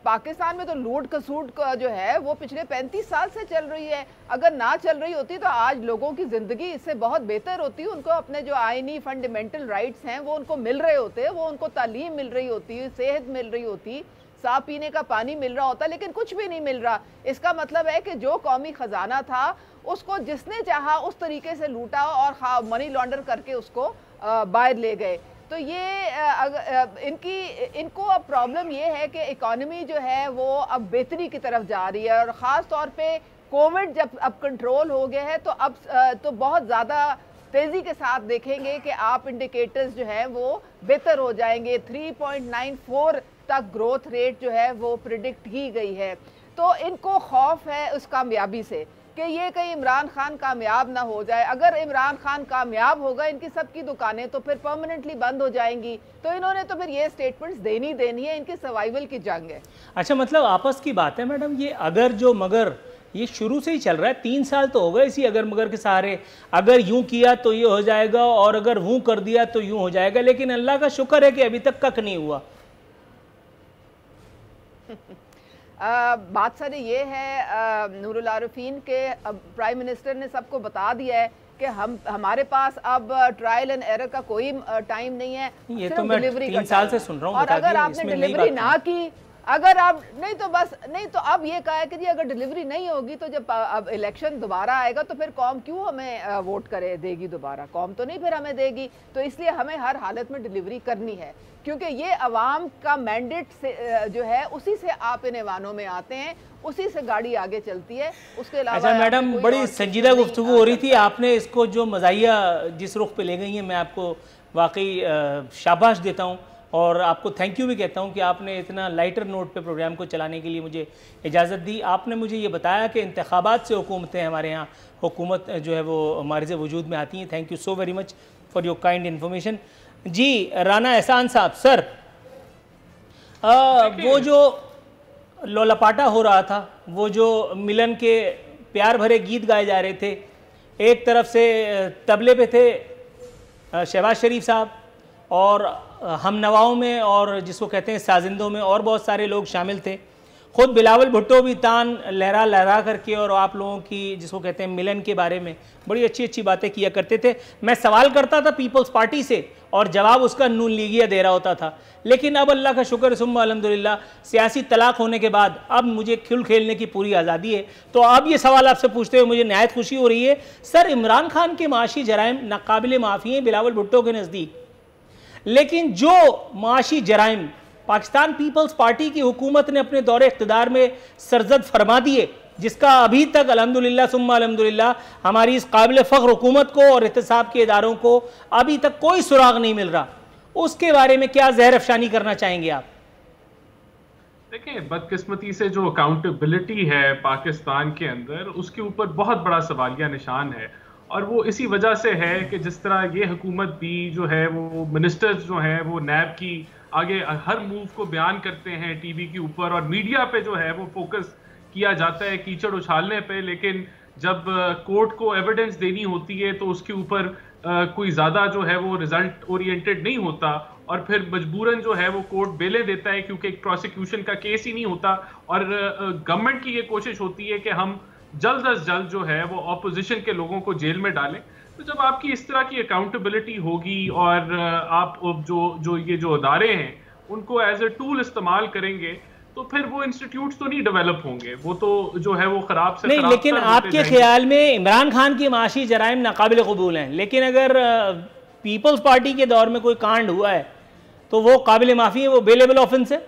पाकिस्तान में तो लूट खसूट जो है वो पिछले 35 साल से चल रही है। अगर ना चल रही होती तो आज लोगों की ज़िंदगी इससे बहुत बेहतर होती, उनको अपने जो आइनी फंडामेंटल राइट्स हैं वो उनको मिल रहे होते, वो उनको तालीम मिल रही होती, सेहत मिल रही होती, साफ पीने का पानी मिल रहा होता, लेकिन कुछ भी नहीं मिल रहा। इसका मतलब है कि जो कौमी ख़जाना था उसको जिसने चाहा उस तरीके से लूटा और मनी लॉन्डर करके उसको बाहर ले गए। तो ये इनको अब प्रॉब्लम ये है कि इकॉनमी जो है वो अब बेहतरी की तरफ जा रही है, और ख़ास तौर पे कोविड जब अब कंट्रोल हो गया है तो अब तो बहुत ज़्यादा तेज़ी के साथ देखेंगे कि आप इंडिकेटर्स जो है वो बेहतर हो जाएंगे। 3.94 तक ग्रोथ रेट जो है वो प्रिडिक्ट की गई है। तो इनको खौफ है उस कामयाबी से कि ये कहीं इमरान खान कामयाब ना हो जाए। अगर इमरान खान कामयाब होगा, इनकी सबकी दुकानें तो फिर परमानेंटली बंद हो जाएंगी। तो इन्होंने तो फिर ये स्टेटमेंट्स देनी है, इनकी सर्वाइवल की जंग है। अच्छा, मतलब आपस की बात है मैडम, ये अगर जो मगर ये शुरू से ही चल रहा है, 3 साल तो हो गए इसी अगर मगर के सहारे, अगर यूं किया तो ये हो जाएगा और अगर वो कर दिया तो यूं हो जाएगा, लेकिन अल्लाह का शुक्र है कि अभी तक कख नहीं हुआ। बात सारी ये है नूरुल आरिफीन के प्राइम मिनिस्टर ने सबको बता दिया है कि हमारे पास अब ट्रायल एंड एरर का कोई टाइम नहीं है। ये तो मैं 3 साल से सुन रहा हूँ। और अगर आपने डिलीवरी ना की, अगर आप नहीं तो अब ये कहा है कि जी अगर डिलीवरी नहीं होगी तो जब अब इलेक्शन दोबारा आएगा तो फिर कौम क्यों हमें वोट देगी दोबारा, कौम तो नहीं फिर हमें देगी। तो इसलिए हमें हर हालत में डिलीवरी करनी है, क्योंकि ये अवाम का मैंडेट से जो है उसी से आप इन ऐवानों में आते हैं, उसी से गाड़ी आगे चलती है। उसके अलावा अच्छा मैडम, बड़ी संजीदा गुफ्तगू हो रही थी, आपने इसको जो मज़ाहिया जिस रुख पे ले गई हैं, मैं आपको वाकई शाबाश देता हूँ और आपको थैंक यू भी कहता हूँ कि आपने इतना लाइटर नोट पे प्रोग्राम को चलाने के लिए मुझे इजाज़त दी। आपने मुझे ये बताया कि इंतखाबात से हुकूमतें, हमारे यहाँ हुकूमत जो है वो हमारे से वजूद में आती हैं। Thank you so very much for your kind information. जी राना एहसान साहब, सर वो जो लोलापाटा हो रहा था, वो जो मिलन के प्यार भरे गीत गाए जा रहे थे, एक तरफ से तबले पे थे शहबाज शरीफ साहब और हम नवाओं में और जिसको कहते हैं साजिंदों में और बहुत सारे लोग शामिल थे। ख़ुद बिलावल भुट्टो भी तान लहरा करके और आप लोगों की जिसको कहते हैं मिलन के बारे में बड़ी अच्छी अच्छी बातें किया करते थे। मैं सवाल करता था पीपल्स पार्टी से और जवाब उसका नून लीगिया दे रहा होता था, लेकिन अब अल्लाह का शुक्र सुम्मा अल्हम्दुलिल्लाह सियासी तलाक होने के बाद अब मुझे खेल खेलने की पूरी आज़ादी है। तो अब ये सवाल आपसे पूछते हुए मुझे नहायत खुशी हो रही है। सर, इमरान खान के माशी जराइम नाकाबिल माफ़ी हैं बिलावल भुट्टो के नज़दीक, लेकिन जो माशी जराइम पाकिस्तान पीपल्स पार्टी की हुकूमत ने अपने दौरे इख्तिदार में सरजद फरमा दिए, जिसका अभी तक अल्हम्दुलिल्लाह सुम्मा अल्हम्दुलिल्लाह हमारी इस काबिल फ़ख्र हुकूमत को और एहतसाब के इदारों को अभी तक कोई सुराग नहीं मिल रहा, उसके बारे में क्या ज़हर अफशानी करना चाहेंगे आप? देखिए, बदकिस्मती से जो अकाउंटेबिलिटी है पाकिस्तान के अंदर, उसके ऊपर बहुत बड़ा सवालिया निशान है। और वो इसी वजह से है कि जिस तरह ये हुकूमत भी जो है वो मिनिस्टर्स जो हैं वो नैब की आगे हर मूव को बयान करते हैं टीवी के ऊपर, और मीडिया पे जो है वो फोकस किया जाता है कीचड़ उछालने पे, लेकिन जब कोर्ट को एविडेंस देनी होती है तो उसके ऊपर कोई ज़्यादा जो है वो रिजल्ट ओरिएंटेड नहीं होता, और फिर मजबूरन जो है वो कोर्ट बेलें देता है क्योंकि एक प्रोसिक्यूशन का केस ही नहीं होता। और गवर्नमेंट की ये कोशिश होती है कि हम जल्द अज जल्द जो है वो ऑपोजिशन के लोगों को जेल में डालें। तो जब आपकी इस तरह की अकाउंटेबिलिटी होगी और आप जो ये जो अदारे हैं उनको एज ए टूल इस्तेमाल करेंगे, तो फिर वो इंस्टीट्यूट्स तो नहीं डेवलप होंगे, वो तो जो है वो खराब से नहीं। लेकिन आपके ख्याल में इमरान खान की माशी जराइम नाकाबिल कबूल हैं, लेकिन अगर पीपल्स पार्टी के दौर में कोई कांड हुआ है तो वो काबिल माफ़ी है, वो बेलेबल ऑफेंस है?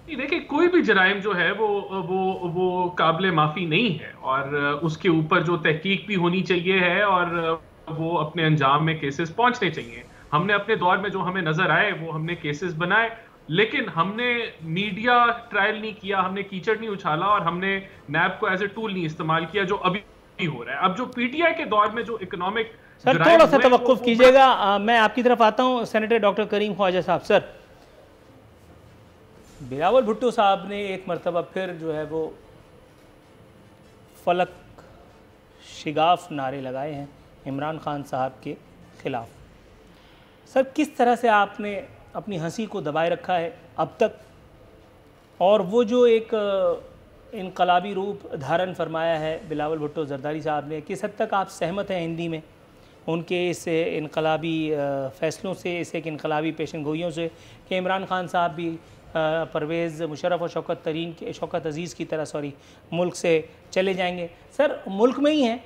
देखिए, कोई भी जराइम जो है वो काबिल माफ़ी नहीं है, और उसके ऊपर जो तहकीक भी होनी चाहिए है और वो अपने अंजाम में केसेस पहुंचने चाहिए। हमने अपने दौर में जो हमें नजर आए वो हमने केसेस बनाए, लेकिन हमने मीडिया ट्रायल नहीं किया, हमने कीचड़ नहीं उछाला और हमने नैब को एज ए टूल नहीं इस्तेमाल किया, जो अभी हो रहा है। अब जो पीटीआई के दौर में जो इकोनॉमिक, सर थोड़ा सा तवक्कुफ कीजिएगा, मैं आपकी तरफ आता हूं। सेनेटर डॉक्टर करीम ख्वाजा साहब, सर बिलावल भुट्टो साहब ने एक मरतबा फिर जो है वो फलक शिगाफ नारे लगाए हैं इमरान खान साहब के ख़िलाफ़। सर किस तरह से आपने अपनी हंसी को दबाए रखा है अब तक, और वो जो एक इनकलाबी रूप धारण फरमाया है बिलावल भुट्टो ज़रदारी साहब ने, किस हद तक आप सहमत हैं हिंदी में उनके इस इनकलाबी फ़ैसलों से, इस एक इनकलाबी पेशनगोइयों से कि इमरान खान साहब भी परवेज़ मुशर्रफ और शौकत अज़ीज़ की तरह मुल्क से चले जाएंगे? सर मुल्क में ही हैं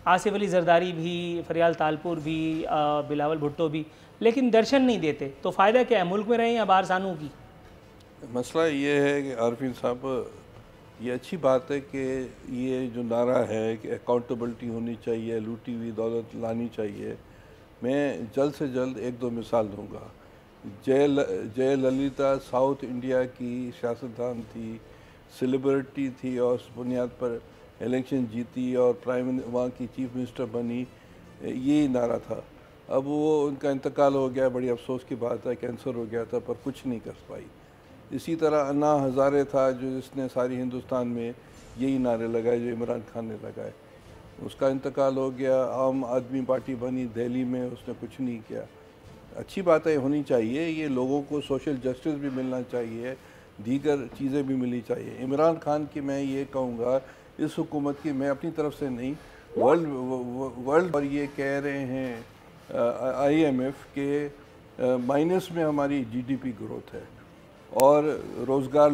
आसिफ अली ज़रदारी भी, फरियाल तालपुर भी, बिलावल भुट्टो भी, लेकिन दर्शन नहीं देते, तो फ़ायदा क्या है, मुल्क में रहें या बाहर सानू की? मसला ये है कि आरफीन साहब, ये अच्छी बात है कि ये जो नारा है कि अकाउंटेबिलिटी होनी चाहिए, लूटी हुई दौलत लानी चाहिए। मैं जल्द से जल्द एक दो मिसाल दूंगा। जयललिता साउथ इंडिया की सियासतदान थी, सेलिब्रिटी थी और उस बुनियाद पर इलेक्शन जीती और वहाँ की चीफ मिनिस्टर बनी, यही नारा था। अब वो उनका इंतकाल हो गया, बड़ी अफसोस की बात है, कैंसर हो गया था पर कुछ नहीं कर पाई। इसी तरह अन्ना हज़ारे था जो जिसने सारी हिंदुस्तान में यही नारे लगाए जो इमरान खान ने लगाए, उसका इंतकाल हो गया। आम आदमी पार्टी बनी दिल्ली में, उसने कुछ नहीं किया। अच्छी बातें होनी चाहिए, ये लोगों को सोशल जस्टिस भी मिलना चाहिए, दीगर चीज़ें भी मिलनी चाहिए। इमरान खान की मैं ये कहूँगा, इस हुकूमत की, मैं अपनी तरफ से नहीं, वर्ल्ड और ये कह रहे हैं IMF के माइनस में हमारी GDP ग्रोथ है और रोज़गार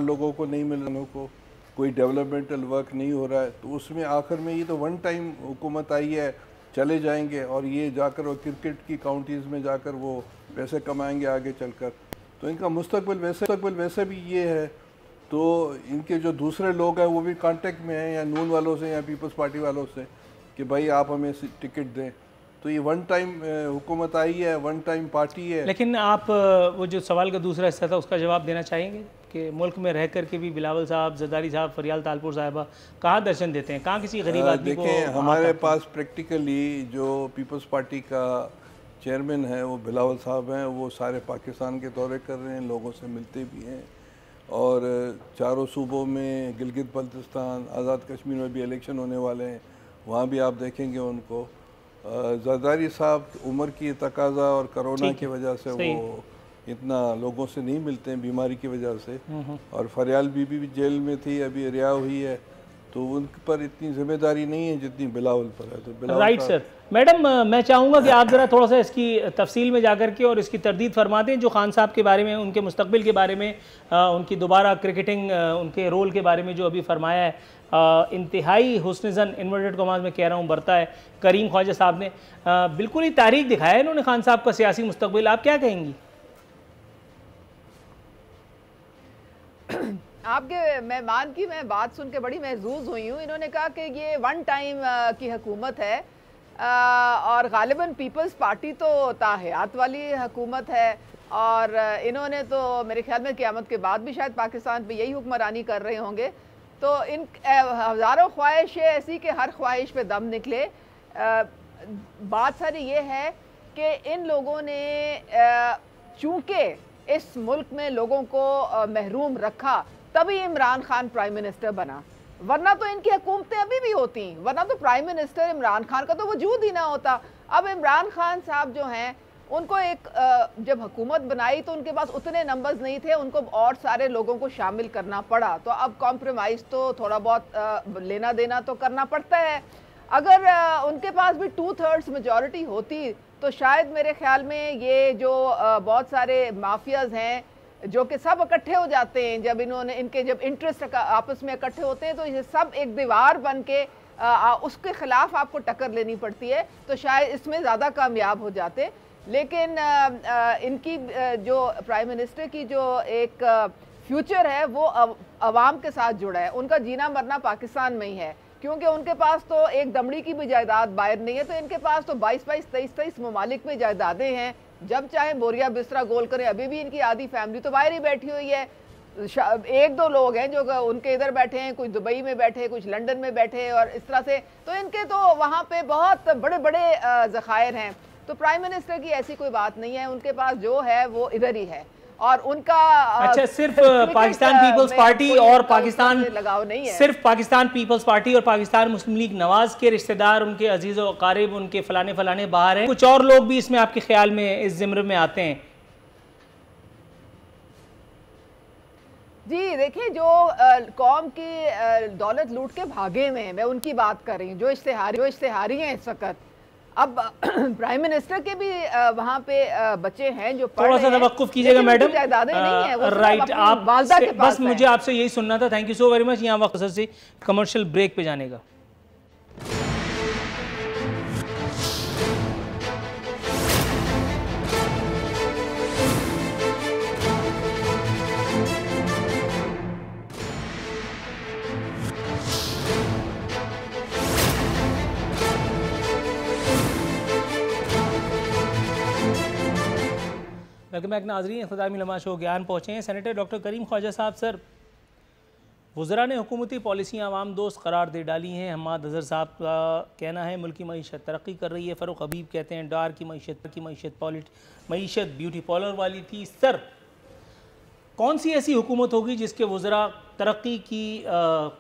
लोगों को नहीं मिल रहा, को कोई डेवलपमेंटल वर्क नहीं हो रहा है। तो उसमें आखिर में ये तो वन टाइम हुकूमत आई है, चले जाएंगे और ये जाकर वो क्रिकेट की काउंटीज़ में जाकर वो पैसे कमाएंगे आगे चलकर। तो इनका मुस्तकबिल वैसे भी ये है। तो इनके जो दूसरे लोग हैं वो भी कांटेक्ट में हैं, या नून वालों से या पीपल्स पार्टी वालों से, कि भाई आप हमें टिकट दें। तो ये वन टाइम हुकूमत आई है, वन टाइम पार्टी है। लेकिन आप वो जो सवाल का दूसरा हिस्सा था उसका जवाब देना चाहेंगे कि मुल्क में रह कर के भी बिलावल साहब, ज़रदारी साहब, फरियाल तालपुर साहिबा कहाँ दर्शन देते हैं, कहाँ किसी गरीब आदमी को? देखें, हमारे पास प्रैक्टिकली जो पीपल्स पार्टी का चेयरमैन है वो बिलावल साहब हैं। वो सारे पाकिस्तान के दौरे कर रहे हैं, लोगों से मिलते भी हैं और चारों सूबों में, गिलगित बल्तिस्तान, आज़ाद कश्मीर में भी इलेक्शन होने वाले हैं, वहाँ भी आप देखेंगे उनको। ज़रदारी साहब उम्र की तकाजा और कोरोना की वजह से वो इतना लोगों से नहीं मिलते हैं, बीमारी की वजह से। और फरियाल बीबी भी जेल में थी, अभी रिहा हुई है, तो उन पर इतनी जिम्मेदारी नहीं है जितनी बिलावल पर है। तो बिलावल राइट सर। मैडम मैं चाहूँगा कि आप ज़रा थोड़ा सा इसकी तफसील में जाकर के और इसकी तरदीद फरमा दें, जो खान साहब के बारे में, उनके मुस्तकबिल के बारे में, उनकी दोबारा क्रिकेटिंग, उनके रोल के बारे में जो अभी फरमाया है, इंतहाई हुस्न-ए-ज़न इन्वर्टेड कॉमास में कह रहा हूँ बरता है करीम ख्वाजा साहब ने। बिल्कुल ही तारीख दिखाया है इन्होंने खान साहब का सियासी मुस्तकबिल। आप क्या कहेंगी? आपके मेहमान की मैं बात सुन के बड़ी महजूज हुई हूँ। इन्होंने कहा कि ये वन टाइम की हुकूमत है और गालिबन पीपल्स पार्टी तो ताहयात वाली हुकूमत है और इन्होंने तो मेरे ख्याल में क़यामत के बाद भी शायद पाकिस्तान पे यही हुक्मरानी कर रहे होंगे। तो इन हज़ारों ख्वाहिशें ऐसी कि हर ख्वाहिश पे दम निकले। बात सारी ये है कि इन लोगों ने चूँकि इस मुल्क में लोगों को महरूम रखा, तभी इमरान खान प्राइम मिनिस्टर बना, वरना तो इनकी हुकूमतें अभी भी होती, वरना तो प्राइम मिनिस्टर इमरान खान का तो वजूद ही ना होता। अब इमरान खान साहब जो हैं, उनको एक जब हुकूमत बनाई तो उनके पास उतने नंबर्स नहीं थे, उनको और सारे लोगों को शामिल करना पड़ा। तो अब कॉम्प्रोमाइज़ तो थोड़ा बहुत लेना देना तो करना पड़ता है। अगर उनके पास भी 2/3 मेजॉरिटी होती तो शायद मेरे ख्याल में ये जो बहुत सारे माफियाज हैं जो कि सब इकट्ठे हो जाते हैं, जब जब इंटरेस्ट आपस में इकट्ठे होते हैं तो ये सब एक दीवार बन के उसके खिलाफ आपको टक्कर लेनी पड़ती है, तो शायद इसमें ज़्यादा कामयाब हो जाते। लेकिन इनकी जो प्राइम मिनिस्टर की जो एक फ्यूचर है वो अवाम के साथ जुड़ा है। उनका जीना मरना पाकिस्तान में ही है, क्योंकि उनके पास तो एक दमड़ी की भी जायदाद बाहर नहीं है। तो इनके पास तो 22-23 ममालिक में जायदादें हैं, जब चाहे बोरिया बिस्तरा गोल करें। अभी भी इनकी आधी फैमिली तो बाहर ही बैठी हुई है, एक दो लोग हैं जो उनके इधर बैठे हैं, कुछ दुबई में बैठे, कुछ लंदन में बैठे, और इस तरह से तो इनके तो वहाँ पे बहुत बड़े बड़े ज़खायर हैं। तो प्राइम मिनिस्टर की ऐसी कोई बात नहीं है, उनके पास जो है वो इधर ही है। और उनका अच्छा सिर्फ पाकिस्तान पीपल्स पार्टी और पाकिस्तान लगाव नहीं है, सिर्फ पाकिस्तान पीपल्स पार्टी और पाकिस्तान मुस्लिम लीग नवाज के रिश्तेदार, उनके अजीज और अकारिब, उनके फलाने फलाने बाहर हैं, कुछ और लोग भी इसमें आपके ख्याल में इस ज़िम्रे में आते हैं? जी देखिए, जो कौम की दौलत लूट के भागे में, मैं उनकी बात कर रही हूँ, जो इश्तिहारी हैं इस वक्त। अब प्राइम मिनिस्टर के भी वहाँ पे बच्चे हैं जो थोड़ा सा तवक्कुफ कीजिएगा मैडम। राइट, आप बस मुझे आपसे यही सुनना था। Thank you so very much. यहाँ वक्त से कमर्शियल ब्रेक पे जाने का। वेलकम बैक नाज़रीन, इख्तितामी लम्हा शो ज्ञान पहुँचे हैं। सेनेटर डॉक्टर करीम ख्वाजा साहब, सर वज़रा ने हुकूमती पॉलिसियाँ आवाम दोस्त करार दे डाली हैं। हम्माद अज़हर साहब का कहना है मुल्क की मईशत तरक्की कर रही है। फ़ारूक हबीब कहते हैं डार की मईशत ब्यूटी पार्लर वाली थी। सर कौन सी ऐसी हुकूमत होगी जिसके वज़रा तरक्की की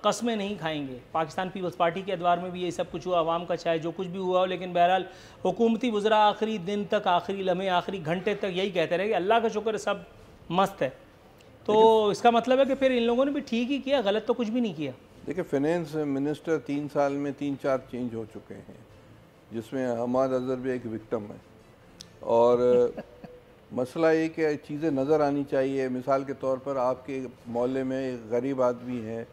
कस्में नहीं खाएंगे? पाकिस्तान पीपल्स पार्टी के अदवार में भी ये सब कुछ हुआ, आवाम का चाहे जो कुछ भी हुआ हो, लेकिन बहरहाल हुकूमती वज़रा आखिरी दिन तक, आखिरी लम्हे, आखिरी घंटे तक यही कहते रहे कि अल्लाह का शुक्र सब मस्त है। तो इसका मतलब है कि फिर इन लोगों ने भी ठीक ही किया, गलत तो कुछ भी नहीं किया। देखिए, फाइनेंस मिनिस्टर 3 साल में 3-4 चेंज हो चुके हैं, जिसमें हम्माद अज़हर भी एक विक्टिम है। और मसला ये कि चीज़ें नज़र आनी चाहिए। मिसाल के तौर पर आपके मोहल्ले में एक गरीब आदमी है,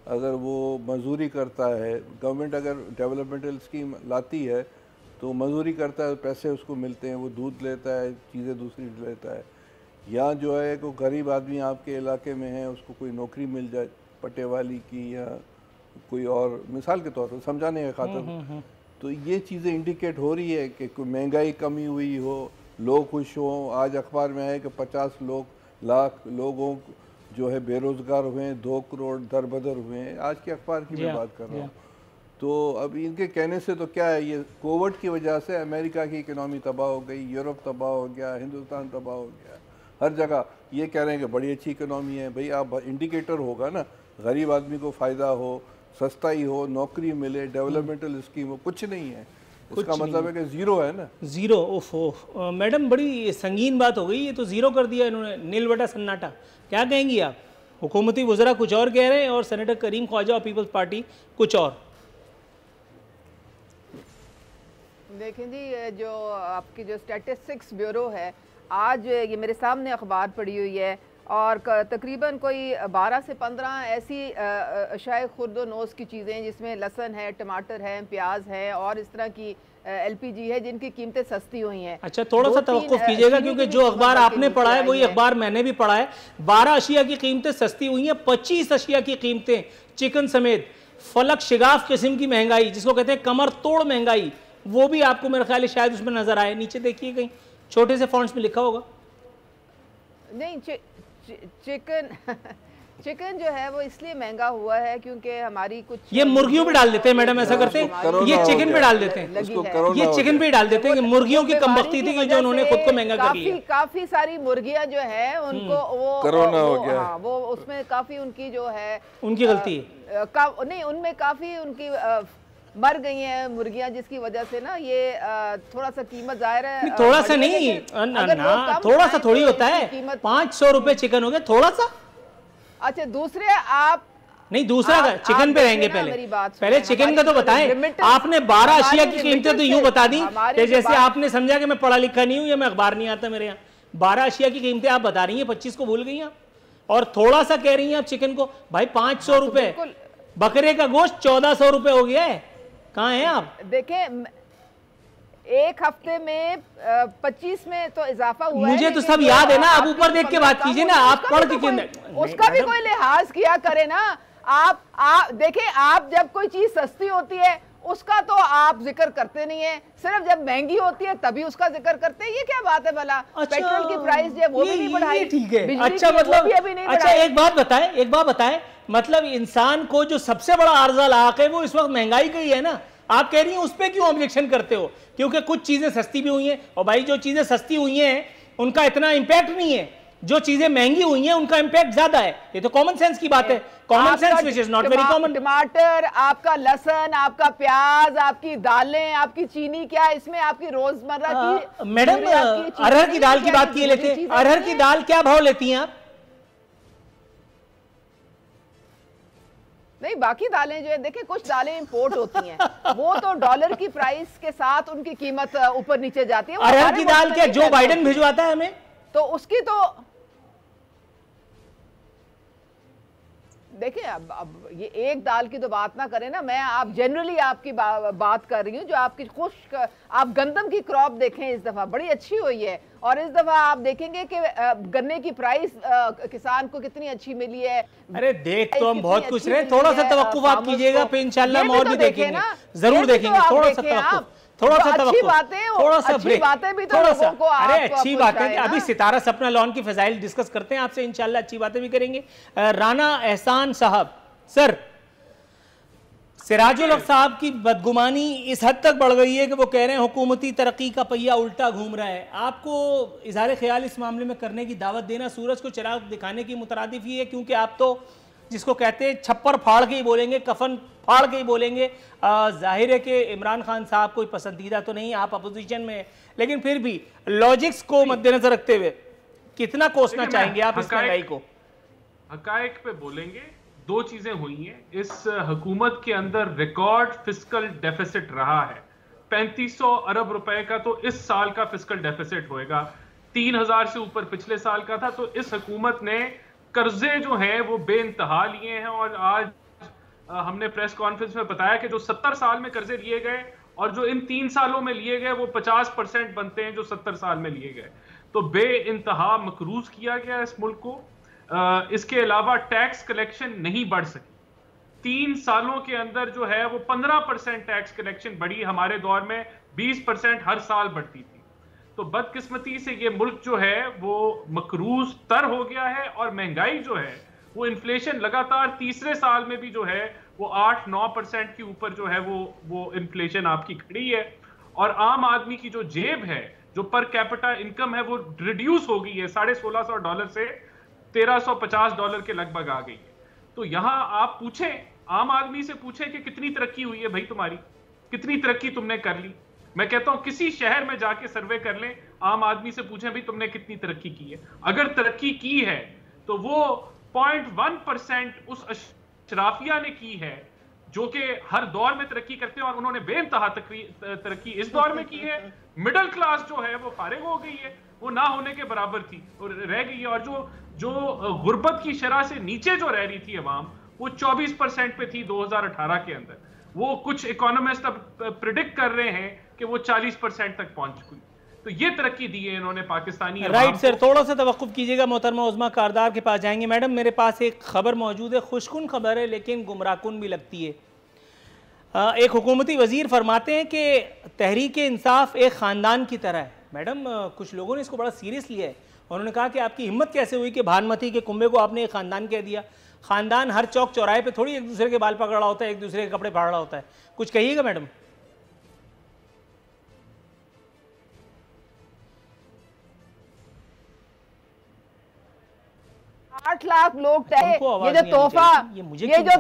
अगर वो मजदूरी करता है, गवर्नमेंट अगर डेवलपमेंटल स्कीम लाती है तो मजदूरी करता है, पैसे उसको मिलते हैं, वो दूध लेता है, चीज़ें दूसरी लेता है। या जो है कोई गरीब आदमी आपके इलाके में है, उसको कोई नौकरी मिल जाए पट्टे वाली की या कोई और, मिसाल के तौर पर समझाने के खातिर, तो ये चीज़ें इंडिकेट हो रही है कि कोई महंगाई कमी हुई हो, लोग खुश हों। आज अखबार में है कि 50 लाख लोगों जो है बेरोज़गार हुए हैं, 2 करोड़ दरबदर हुए हैं। आज के अखबार की मैं बात कर रहा हूँ। तो अब इनके कहने से तो क्या है, ये कोविड की वजह से अमेरिका की इकनॉमी तबाह हो गई, यूरोप तबाह हो गया, हिंदुस्तान तबाह हो गया, हर जगह ये कह रहे हैं कि बड़ी अच्छी इकनॉमी है। भाई आप इंडिकेटर होगा ना, गरीब आदमी को फ़ायदा हो, सस्ताई हो, नौकरी मिले, डेवलपमेंटल स्कीम हो, कुछ नहीं है। उसका मतलब है कि ज़ीरो है ना, ज़ीरो। ओफ मैडम बड़ी संगीन बात हो गई, ये तो ज़ीरो कर दिया इन्होंने, नील बटा सन्नाटा। क्या कहेंगी आप? हुकूमती वज़रा कुछ और कह रहे हैं और सेनेटर करीम ख्वाजा और पीपल्स पार्टी कुछ और। देखें जी, जो आपकी जो स्टैटिस्टिक्स ब्यूरो है, आज ये मेरे सामने अखबार पड़ी हुई है और तकरीबन कोई 12 से 15 ऐसी अशाए खुर्द नोस की चीज़ें जिसमें लहसुन है, टमाटर है, प्याज है और इस तरह की LPG है जिनकी कीमतें सस्ती हुई हैं। अच्छा, थोड़ा सा तवक्कुफ कीजिएगा क्योंकि जो अखबार आपने पढ़ा है वही अखबार मैंने भी पढ़ा है। 12 अशिया की कीमतें सस्ती हुई हैं, 25 अशिया की कीमतें चिकन समेत, फलक शिगाफ किस्म की महंगाई जिसको कहते हैं कमर तोड़ महंगाई, वो भी आपको मेरा ख्याल है शायद उसमें नजर आए। नीचे देखिए कहीं छोटे से फॉन्ट्स में लिखा होगा। नहीं, चिकन जो है वो इसलिए महंगा हुआ है क्योंकि हमारी कुछ, ये मुर्गियों पे डाल देते हैं मैडम, ऐसा करते हैं, ये चिकन पे डाल देते हैं, ये चिकन पे डाल देते हैं। मुर्गियों की कमबख्ती थी कि जो उन्होंने खुद को महंगा कर लिया। काफी सारी मुर्गियां जो है उनको वो कोरोना हो गया, वो उसमें काफी उनकी जो है उनकी गलती है, नहीं उनमें काफी उनकी मर गई हैं मुर्गियां, जिसकी वजह से ना ये थोड़ा सा कीमत जाहिर है, थोड़ा सा नहीं ना, थोड़ा सा थोड़ी होता है, 500 रुपए चिकन हो गया, थोड़ा सा। अच्छा, दूसरे आप नहीं, दूसरा चिकन पे रहेंगे। पहले चिकन का तो बताएं। आपने 12 अशिया की कीमतें तो यूं बता दी कि जैसे आपने समझा कि मैं पढ़ा लिखा नहीं हूं या मैं अखबार नहीं आता मेरे यहाँ। 12 अशिया की कीमतें आप बता रही हैं, 25 को भूल गई आप, और थोड़ा सा कह रही हैं आप चिकन को। भाई 500 रुपए, बकरे का गोश्त 1400 रुपए हो गया है। कहाँ हैं आप? देखें, एक हफ्ते में 25 में तो इजाफा हुआ मुझे है, तो सब याद है ना। आप ऊपर देख के बात कीजिए ना, आप पढ़ के उसका भी कोई लिहाज किया करे ना। आप देखें, आप जब कोई चीज सस्ती होती है उसका तो आप जिक्र करते नहीं है, सिर्फ जब महंगी होती है तभी उसका जिक्र करते हैं। ये क्या बात है भला? अच्छा, पेट्रोल की प्राइस जो है वो भी नहीं बढ़ाई, ठीक है। बिजली अच्छा की मतलब वो भी अभी नहीं अच्छा बढ़ाई। एक बात बताएं मतलब इंसान को जो सबसे बड़ा आर्जा लाक है वो इस वक्त महंगाई का ही है ना। आप कह रही हैं उस पर क्यों ऑब्जेक्शन करते हो? क्योंकि कुछ चीजें सस्ती भी हुई हैं, और भाई जो चीजें सस्ती हुई हैं उनका इतना इंपैक्ट नहीं है, जो चीजें महंगी हुई हैं उनका इंपैक्ट ज्यादा है। ये तो कॉमन सेंस की बात है, common sense which is not very common. टमाटर, आपका लहसुन, आपका प्याज, आपकी दालें, आपकी चीनी, क्या इसमें आपकी रोजमर्रा की मैडम अरहर की दाल की बात की लेते हैं, अरहर की दाल क्या भाव लेती हैं आप? नहीं, बाकी दालें जो है देखिए, कुछ दालें इंपोर्ट होती हैं, वो तो डॉलर की प्राइस के साथ उनकी कीमत ऊपर नीचे जाती है। अरहर की दाल क्या जो बाइडेन भिजवाता है हमें? तो उसकी तो देखिए, अब ये एक दाल की तो बात ना करें ना, मैं आप जनरली आपकी बात कर रही हूँ। जो आपकी खुश्क, आप गंदम की क्रॉप देखें इस दफा बड़ी अच्छी हुई है, और इस दफा आप देखेंगे कि गन्ने की प्राइस किसान को कितनी अच्छी मिली है। अरे देख तो हम बहुत कुछ रहे, थोड़ा सा तवक्कुफ आप कीजिएगा, फिर इंशाल्लाह हम और भी देखेंगे, जरूर देखेंगे। थोड़ा सा तवक्कुफ, थोड़ा सा तवक्कुफ, थोड़ा सा ब्रेक, थोड़ा सा। अरे अच्छी बात है, अभी सितारा सपना लॉन की फजाइल डिस्कस करते हैं आपसे, इंशाल्लाह अच्छी बातें भी करेंगे। राना एहसान साहब, सर सिराजुल हक साहब की बदगुमानी इस हद तक बढ़ गई है कि वो कह रहे हैं हुकूमती तरक्की का पहिया उल्टा घूम रहा है। आपको इजहार ख्याल इस मामले में करने की दावत देना सूरज को चिराग दिखाने की मुतरादिफ ही है, क्योंकि आप तो जिसको कहते हैं छप्पर फाड़ के ही बोलेंगे, कफन फाड़ के ही बोलेंगे। जाहिर है कि इमरान खान साहब कोई पसंदीदा तो नहीं, आप अपोजिशन में है, लेकिन फिर भी लॉजिक्स को मद्देनजर रखते हुए कितना कोसना चाहेंगे आप इस महंगाई को? हकायक पे बोलेंगे, दो चीजें हुई हैं। इस हुकूमत के अंदर रिकॉर्ड फिस्कल डेफिसिट रहा है, 3500 अरब रुपए का तो इस साल का फिस्कल डेफिसिट होएगा, 3000 से ऊपर पिछले साल का था। तो इस हुकूमत ने कर्जे जो हैं वो बेइंतहा लिए हैं, और आज हमने प्रेस कॉन्फ्रेंस में बताया कि जो 70 साल में कर्जे लिए गए और जो इन 3 सालों में लिए गए वो 50% बनते हैं जो 70 साल में लिए गए। तो बेइंतहा मकरूज किया गया इस मुल्क को। इसके अलावा टैक्स कलेक्शन नहीं बढ़ सकी, 3 सालों के अंदर जो है वो 15% टैक्स कलेक्शन बढ़ी, हमारे दौर में 20% हर साल बढ़ती थी। तो बदकिस्मती से ये मुल्क जो है वो मकरूज तर हो गया है, और महंगाई जो है वो इन्फ्लेशन लगातार तीसरे साल में भी जो है वो 8-9% के ऊपर जो है वो इन्फ्लेशन आपकी खड़ी है। और आम आदमी की जो जेब है, जो पर कैपिटा इनकम है, वो रिड्यूस हो गई है, $1650 से $1350 के लगभग आ गई है। तो यहां आप पूछें, आम आदमी से पूछें कि कितनी तरक्की हुई है भाई तुम्हारी, कितनी तरक्की तुमने कर ली। मैं कहता हूं किसी शहर में जाके सर्वे कर लें, आम आदमी से पूछें भाई तुमने कितनी तरक्की की है। अगर तरक्की की है तो वो 0.1% उस अशराफिया ने की है जो कि हर दौर में तरक्की करते हैं, और उन्होंने बेइंतहा तरक्की इस दौर में की है। मिडिल क्लास जो है वो फारिग हो गई है, वो ना होने के बराबर थी और रह गई है। और जो गुर्बत की शरह से नीचे जो रह रही थी अवाम, वो 24% पे थी 2018 के अंदर। वो कुछ इकोनॉमिस्ट अब प्रिडिक्ट कर रहे हैं कि वो 40% तक पहुंच गई। तो ये तरक्की दी है इन्होंने पाकिस्तानी। राइट सर, थोड़ा सा तवक्कुफ कीजिएगा, मोहतरमा उज़्मा कारदार के पास जाएंगे। मैडम मेरे पास एक खबर मौजूद है, खुशकुन खबर है लेकिन गुमराहकुन भी लगती है। एक हुकूमती वजीर फरमाते हैं कि तहरीक इंसाफ एक ख़ानदान की तरह है। मैडम कुछ लोगों ने इसको बड़ा सीरियस लिया है, उन्होंने कहा कि आपकी हिम्मत कैसे हुई कि भानुमती के कुंबे को आपने एक ख़ानदान कह दिया। ख़ानदान हर चौक चौराहे पे थोड़ी एक दूसरे के बाल पकड़ रहा होता है, एक दूसरे के कपड़े फाड़ रहा होता है। कुछ कहिएगा मैडम। 8 लाख लोग ये जो तोहफा, ये जो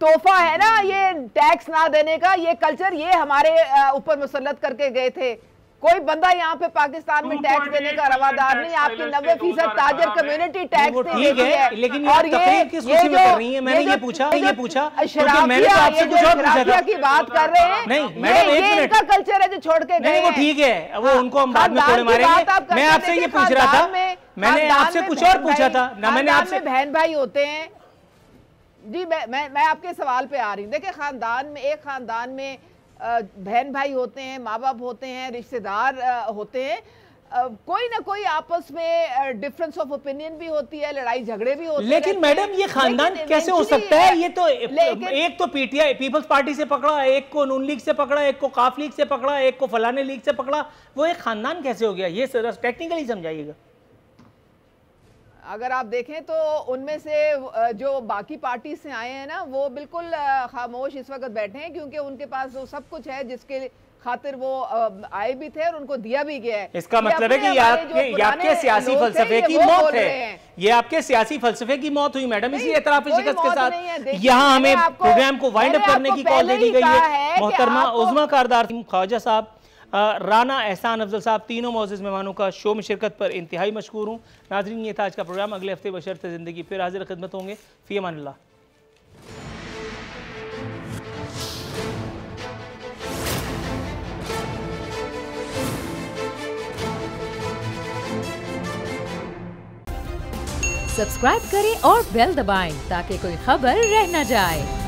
तोहफा है ना, ये टैक्स ना देने का ये कल्चर, ये हमारे ऊपर मुसल्लत करके गए थे। कोई बंदा यहाँ पे पाकिस्तान में टैक्स देने का रवादार नहीं। आपकी 90% ताजर कम्युनिटी टैक्स देती है। लेकिन और ये किस खुशी में कर रही है? मैंने ये पूछा मैंने तो आपसे कुछ और पूछा था की बात कर रहे हैं। नहीं मैडम एक मिनट, इनका कल्चर है जो छोड़ के गए। वो ठीक है, वो उनको हम बाद में कोड़े मारेंगे। मैं आपसे ये पूछ रहा था, मैंने आपसे कुछ और पूछा था ना। मैंने आपसे बहन भाई होते हैं जी। मैं आपके सवाल पे आ रही हूँ। देखिए खानदान में, एक खानदान में बहन भाई होते हैं, माँ बाप होते हैं, रिश्तेदार होते हैं। कोई ना कोई आपस में डिफरेंस ऑफ ओपिनियन भी होती है, लड़ाई झगड़े भी होते हैं। लेकिन मैडम ये खानदान कैसे हो सकता है? ये तो एक तो पीटीआई पीपल्स पार्टी से पकड़ा, एक को नून लीग से पकड़ा, एक को काफ लीग से पकड़ा, एक को फलाने लीग से पकड़ा, वो एक खानदान कैसे हो गया? ये सर टेक्निकली समझाइएगा। अगर आप देखें तो उनमें से जो बाकी पार्टी से आए हैं ना, वो बिल्कुल खामोश इस वक्त बैठे हैं, क्योंकि उनके पास वो सब कुछ है जिसके खातिर वो आए भी थे और उनको दिया भी गया है। इसका मतलब है कि ये आपके सियासी फलसफे की मौत है, ये आपके सियासी फलसफे की मौत हुई मैडम। इसी एतराफी शिकस्त के साथ यहाँ हमें प्रोग्राम को वाइंड अप करने की कॉल दे दी गई है। मोहतरमा उज़्मा कारदार, ख्वाजा साहब, राना एहसान अफजल साहब, तीनों मौजूद मेहमानों का शो में शिरकत पर इंतहाई मशकूर हूँ। नाज़रीन, ये था आज का प्रोग्राम। अगले हफ्ते बशर्ते ज़िंदगी फिर हाजिर खिदमत होंगे। फ़ी अमानिल्लाह। सब्सक्राइब करें और बेल दबाएं ताकि कोई खबर रह न जाए।